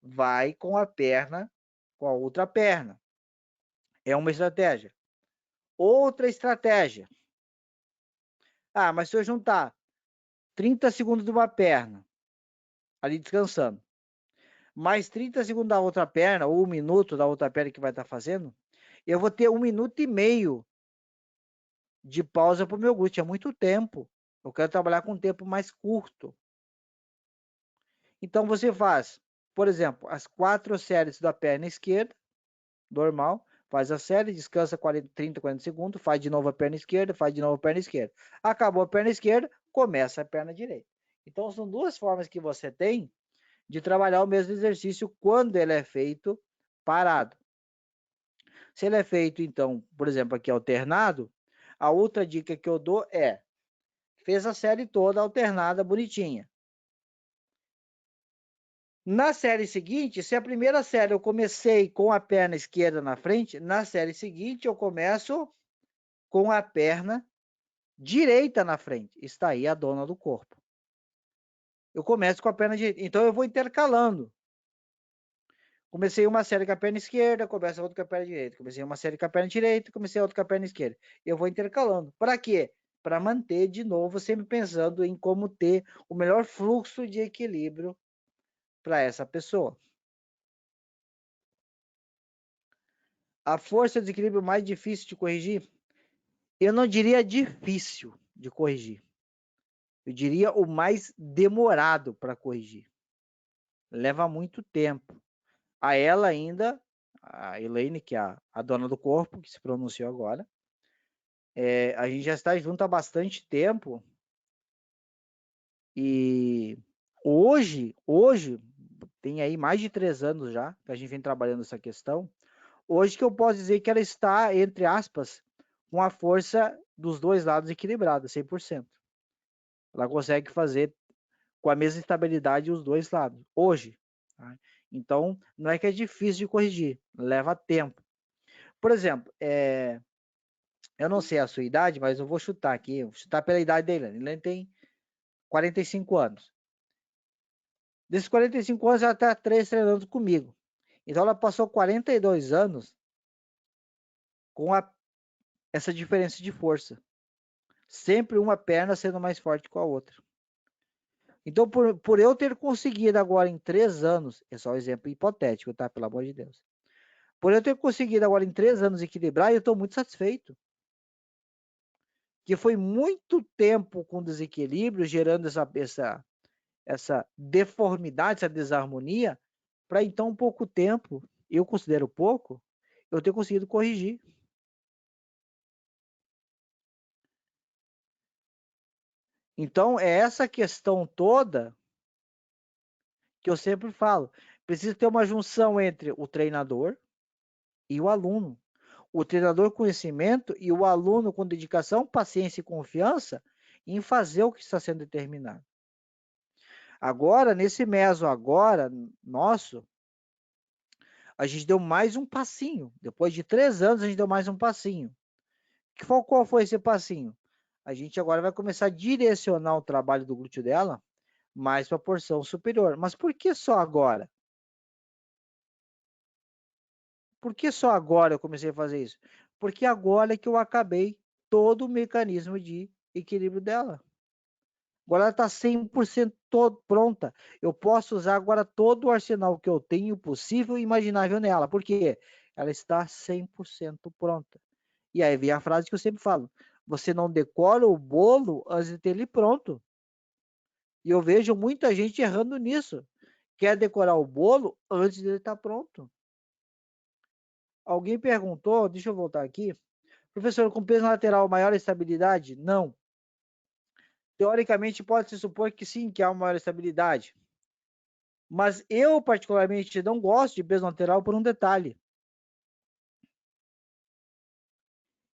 vai com a perna, com a outra perna. É uma estratégia. Outra estratégia. Ah, mas se eu juntar 30 segundos de uma perna, ali descansando, mais 30 segundos da outra perna, ou 1 minuto da outra perna que vai estar fazendo, eu vou ter 1 minuto e meio de pausa para o meu glúteo. É muito tempo. Eu quero trabalhar com um tempo mais curto. Então você faz, por exemplo, as 4 séries da perna esquerda, normal, faz a série, descansa 30, 40 segundos, faz de novo a perna esquerda, faz de novo a perna esquerda. Acabou a perna esquerda, começa a perna direita. Então são 2 formas que você tem de trabalhar o mesmo exercício quando ele é feito parado. Se ele é feito, então, por exemplo, aqui alternado, a outra dica que eu dou é, fez a série toda alternada, bonitinha. Na série seguinte, se a primeira série eu comecei com a perna esquerda na frente, na série seguinte eu começo com a perna direita na frente. Está aí a dona do corpo. Eu começo com a perna direita. Então eu vou intercalando. Comecei uma série com a perna esquerda, começo outra com a perna direita. Comecei uma série com a perna direita, comecei outra com a perna esquerda. Eu vou intercalando. Para quê? Para manter, de novo, sempre pensando em como ter o melhor fluxo de equilíbrio para essa pessoa. A força de equilíbrio mais difícil de corrigir? Eu não diria difícil de corrigir. Eu diria o mais demorado para corrigir. Leva muito tempo. A ela ainda, a Elaine, que é a dona do corpo, que se pronunciou agora, a gente já está junto há bastante tempo e hoje tem aí mais de 3 anos já que a gente vem trabalhando essa questão. Hoje que eu posso dizer que ela está, entre aspas, com a força dos 2 lados equilibrada, 100%. Ela consegue fazer com a mesma estabilidade os 2 lados, hoje. Tá? Então, não é que é difícil de corrigir, leva tempo. Por exemplo, eu não sei a sua idade, mas eu vou chutar aqui, vou chutar pela idade da Elaine. Elaine tem 45 anos. Desses 45 anos, ela está treinando comigo. Então, ela passou 42 anos com essa diferença de força. Sempre uma perna sendo mais forte que a outra. Então, por eu ter conseguido agora em 3 anos, é só um exemplo hipotético, tá? Pelo amor de Deus. Por eu ter conseguido agora em 3 anos equilibrar, eu estou muito satisfeito. Que foi muito tempo com desequilíbrio, gerando essa deformidade, essa desarmonia, para então pouco tempo, eu considero pouco, eu ter conseguido corrigir. Então, é essa questão toda que eu sempre falo. Precisa ter uma junção entre o treinador e o aluno. O treinador com conhecimento e o aluno com dedicação, paciência e confiança em fazer o que está sendo determinado. Agora, nesse meso agora, nosso, a gente deu mais um passinho. Depois de 3 anos, a gente deu mais um passinho. Qual foi esse passinho? A gente agora vai começar a direcionar o trabalho do glúteo dela mais para a porção superior. Mas por que só agora? Por que só agora eu comecei a fazer isso? Porque agora é que eu acabei todo o mecanismo de equilíbrio dela. Agora ela está 100% pronta. Eu posso usar agora todo o arsenal que eu tenho possível e imaginável nela. Por quê? Ela está 100% pronta. E aí vem a frase que eu sempre falo. Você não decora o bolo antes de ter ele pronto. E eu vejo muita gente errando nisso. Quer decorar o bolo antes de ele estar pronto. Alguém perguntou, deixa eu voltar aqui. Professor, com peso lateral maior estabilidade? Não. Teoricamente, pode-se supor que sim, que há uma maior estabilidade. Mas eu, particularmente, não gosto de peso lateral por um detalhe.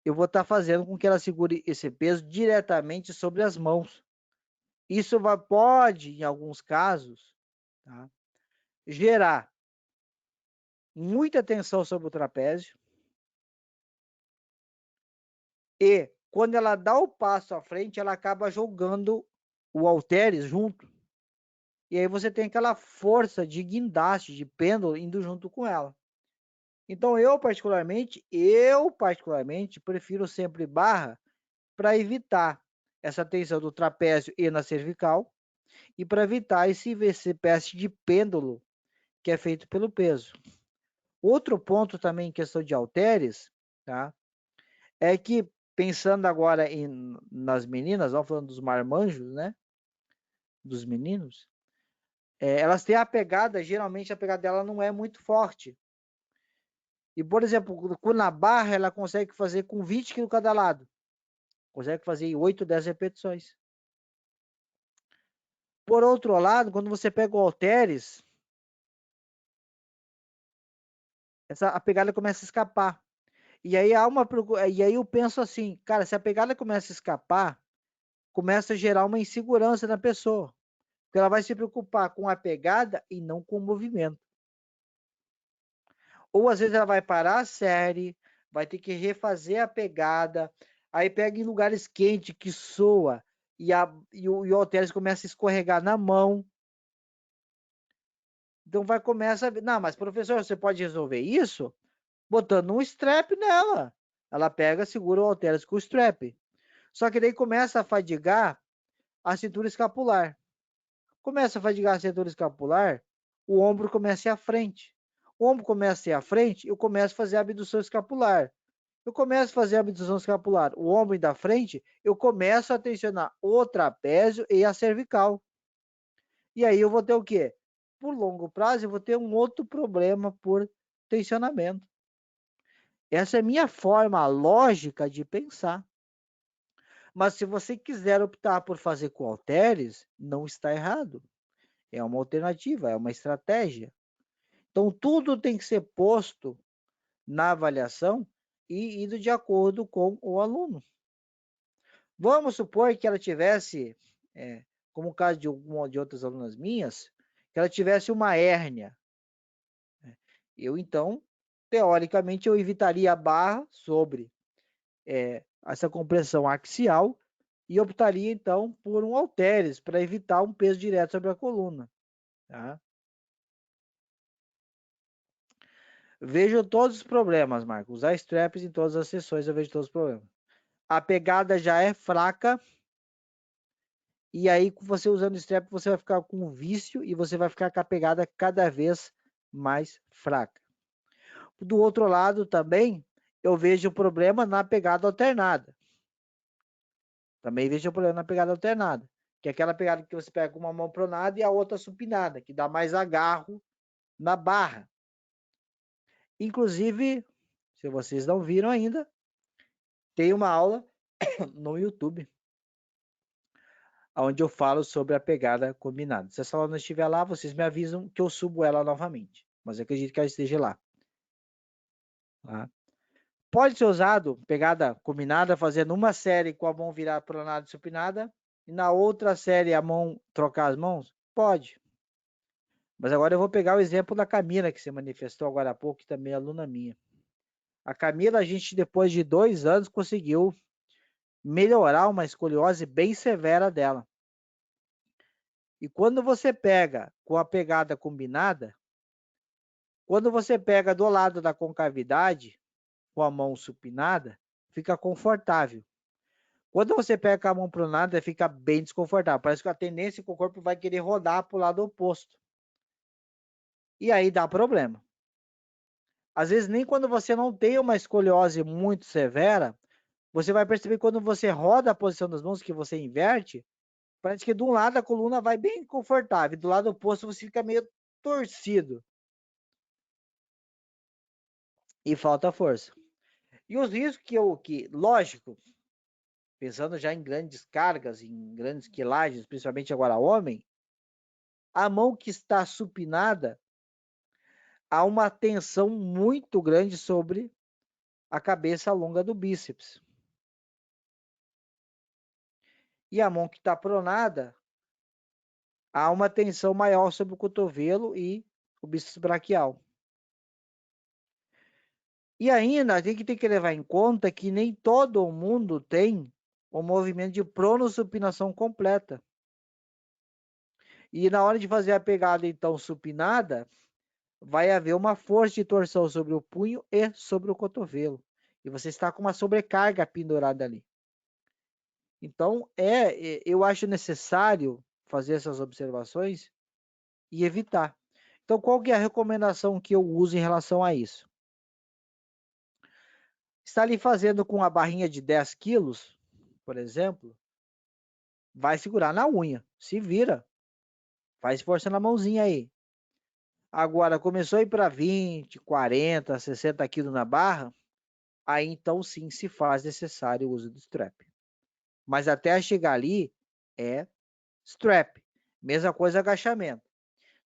Eu vou estar fazendo com que ela segure esse peso diretamente sobre as mãos. Isso pode, em alguns casos, tá, gerar muita tensão sobre o trapézio. E, quando ela dá o passo à frente, ela acaba jogando o halteres junto. E aí você tem aquela força de guindaste, de pêndulo, indo junto com ela. Então, eu particularmente, prefiro sempre barra para evitar essa tensão do trapézio e na cervical e para evitar esse espécie de pêndulo que é feito pelo peso. Outro ponto também em questão de halteres, tá? É que, pensando agora nas meninas, ó, falando dos marmanjos, né? Dos meninos, elas têm a pegada, geralmente a pegada dela não é muito forte. E, por exemplo, na barra ela consegue fazer com 20 kg cada lado. Consegue fazer 8, 10 repetições. Por outro lado, quando você pega o halteres, a pegada começa a escapar. E aí eu penso assim, cara, se a pegada começa a escapar, começa a gerar uma insegurança na pessoa. Porque ela vai se preocupar com a pegada e não com o movimento. Ou às vezes ela vai parar a série, vai ter que refazer a pegada, aí pega em lugares quentes que soa e o halteres começa a escorregar na mão. Então vai começar a... Não, mas professor, você pode resolver isso botando um strap nela. Ela pega, segura o halteres com o strap. Só que daí começa a fadigar a cintura escapular. Começa a fadigar a cintura escapular, o ombro começa a ir à frente. O ombro começa a ir à frente, eu começo a fazer a abdução escapular. Eu começo a fazer a abdução escapular, o ombro da frente, eu começo a tensionar o trapézio e a cervical. E aí eu vou ter o quê? Por longo prazo, eu vou ter um outro problema por tensionamento. Essa é a minha forma lógica de pensar. Mas se você quiser optar por fazer com halteres, não está errado. É uma alternativa, é uma estratégia. Então, tudo tem que ser posto na avaliação e indo de acordo com o aluno. Vamos supor que ela tivesse, como o caso de outras alunas minhas, que ela tivesse uma hérnia. Eu, então, teoricamente, eu evitaria a barra sobre essa compressão axial e optaria, então, por um halteres para evitar um peso direto sobre a coluna. Tá? Vejo todos os problemas, Marco. Usar straps em todas as sessões, eu vejo todos os problemas. A pegada já é fraca, e aí você usando strap, você vai ficar com vício e você vai ficar com a pegada cada vez mais fraca. Do outro lado também, eu vejo o problema na pegada alternada. Também vejo o problema na pegada alternada, que é aquela pegada que você pega com uma mão pronada e a outra supinada, que dá mais agarro na barra. Inclusive, se vocês não viram ainda, tem uma aula no YouTube onde eu falo sobre a pegada combinada. Se essa aula não estiver lá, vocês me avisam que eu subo ela novamente. Mas eu acredito que ela esteja lá. Tá? Pode ser usado pegada combinada, fazendo uma série com a mão virada pronada e supinada, e na outra série a mão trocar as mãos? Pode. Mas agora eu vou pegar o exemplo da Camila, que se manifestou agora há pouco, que também é aluna minha. A Camila, a gente depois de 2 anos conseguiu melhorar uma escoliose bem severa dela. E quando você pega com a pegada combinada, quando você pega do lado da concavidade, com a mão supinada, fica confortável. Quando você pega com a mão pronada, fica bem desconfortável. Parece que a tendência é que o corpo vai querer rodar para o lado oposto. E aí dá problema. Às vezes, nem quando você não tem uma escoliose muito severa, você vai perceber que quando você roda a posição das mãos, que você inverte, parece que de um lado a coluna vai bem confortável, do lado oposto você fica meio torcido. E falta força. E os riscos lógico, pensando já em grandes cargas, em grandes quilagens, principalmente agora homem, a mão que está supinada, há uma tensão muito grande sobre a cabeça longa do bíceps. E a mão que está pronada, há uma tensão maior sobre o cotovelo e o bíceps braquial. E ainda a gente tem que levar em conta que nem todo mundo tem o movimento de pronossupinação completa. E na hora de fazer a pegada, então, supinada, vai haver uma força de torção sobre o punho e sobre o cotovelo. E você está com uma sobrecarga pendurada ali. Então, eu acho necessário fazer essas observações e evitar. Então, qual que é a recomendação que eu uso em relação a isso? Está ali fazendo com a barrinha de 10 quilos, por exemplo, vai segurar na unha. Se vira. Faz força na mãozinha aí. Agora, começou a ir para 20, 40, 60 quilos na barra, aí então sim se faz necessário o uso do strap. Mas até chegar ali é strap. Mesma coisa agachamento.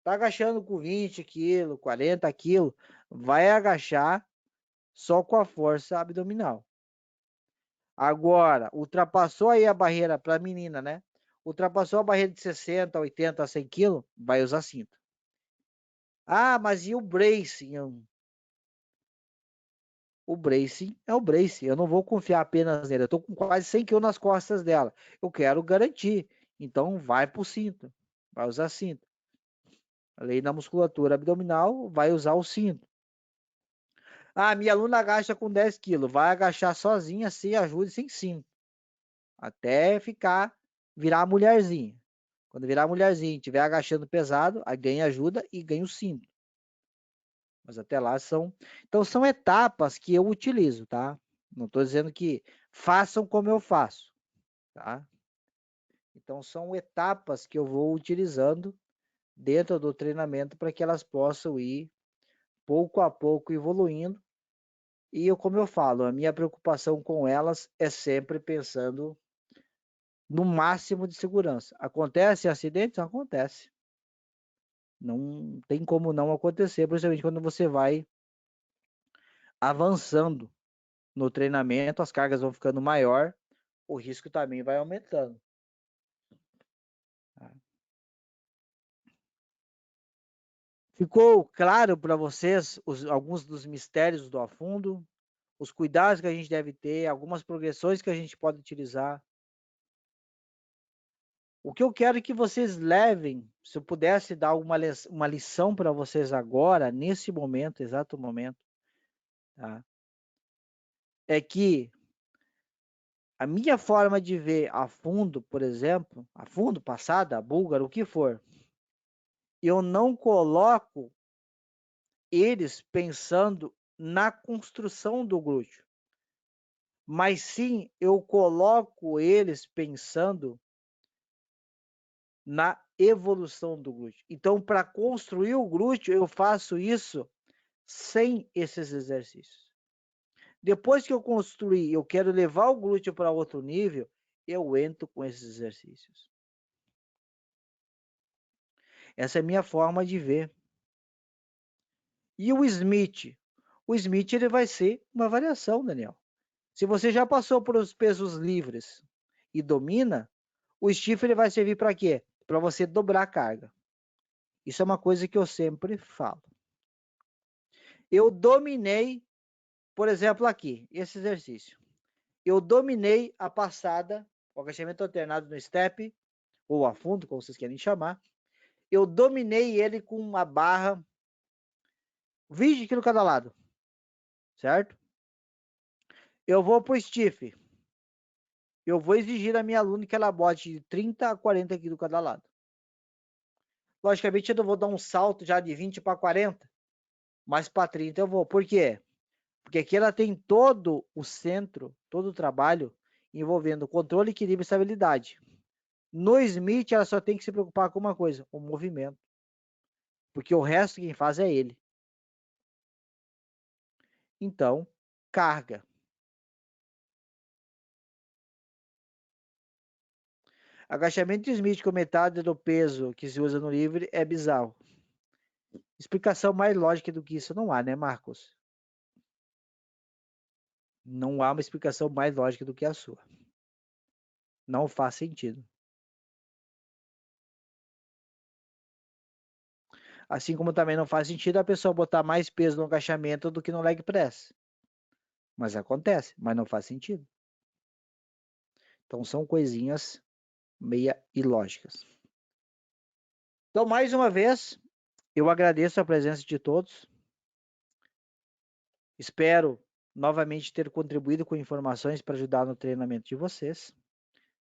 Tá agachando com 20 quilos, 40 quilos, vai agachar só com a força abdominal. Agora, ultrapassou aí a barreira para a menina, né? Ultrapassou a barreira de 60, 80, 100 quilos, vai usar cinto. Ah, mas e o bracing? O bracing é o bracing. Eu não vou confiar apenas nele. Eu tô com quase 100 quilos nas costas dela. Eu quero garantir. Então, vai pro cinto. Vai usar cinto. Ali na musculatura abdominal, vai usar o cinto. Ah, minha aluna agacha com 10 quilos. Vai agachar sozinha, sem ajuda e sem cinto. Até virar a mulherzinha. Quando virar a mulherzinha e estiver agachando pesado, aí ganha ajuda e ganha o cinto. Mas até lá Então são etapas que eu utilizo, tá? Não estou dizendo que façam como eu faço, tá? Então são etapas que eu vou utilizando dentro do treinamento para que elas possam ir pouco a pouco evoluindo. E como eu falo, a minha preocupação com elas é sempre pensando no máximo de segurança. Acontece acidentes? Acontece. Não tem como não acontecer, principalmente quando você vai avançando no treinamento, as cargas vão ficando maior, o risco também vai aumentando. Ficou claro para vocês alguns dos mistérios do afundo, os cuidados que a gente deve ter, algumas progressões que a gente pode utilizar. O que eu quero é que vocês levem, se eu pudesse dar uma lição para vocês agora, nesse momento, exato momento, tá? É que a minha forma de ver a fundo, por exemplo, a fundo, passada, búlgaro, o que for, eu não coloco eles pensando na construção do glúteo, mas sim eu coloco eles pensando na evolução do glúteo. Então, para construir o glúteo, eu faço isso sem esses exercícios. Depois que eu construir, eu quero levar o glúteo para outro nível, eu entro com esses exercícios. Essa é a minha forma de ver. E o Smith? O Smith ele vai ser uma variação, Daniel. Se você já passou por os pesos livres e domina, o stiff ele vai servir para quê? Para você dobrar a carga. Isso é uma coisa que eu sempre falo. Eu dominei, por exemplo, aqui, esse exercício. Eu dominei a passada, o agachamento alternado no step, ou a fundo, como vocês querem chamar. Eu dominei ele com uma barra 20 kg cada lado, certo? Eu vou pro stiff. Eu vou exigir da minha aluna que ela bote de 30 a 40 kg cada lado. Logicamente, eu não vou dar um salto já de 20 para 40, mas para 30 eu vou. Por quê? Porque aqui ela tem todo o centro, todo o trabalho envolvendo controle, equilíbrio e estabilidade. No Smith, ela só tem que se preocupar com uma coisa, o movimento. Porque o resto quem faz é ele. Então, carga. Agachamento Smith com metade do peso que se usa no livre é bizarro. Explicação mais lógica do que isso não há, né, Marcos? Não há uma explicação mais lógica do que a sua. Não faz sentido. Assim como também não faz sentido a pessoa botar mais peso no agachamento do que no leg press. Mas acontece, mas não faz sentido. Então são coisinhas meia ilógicas. Então, mais uma vez, eu agradeço a presença de todos. Espero novamente ter contribuído com informações para ajudar no treinamento de vocês.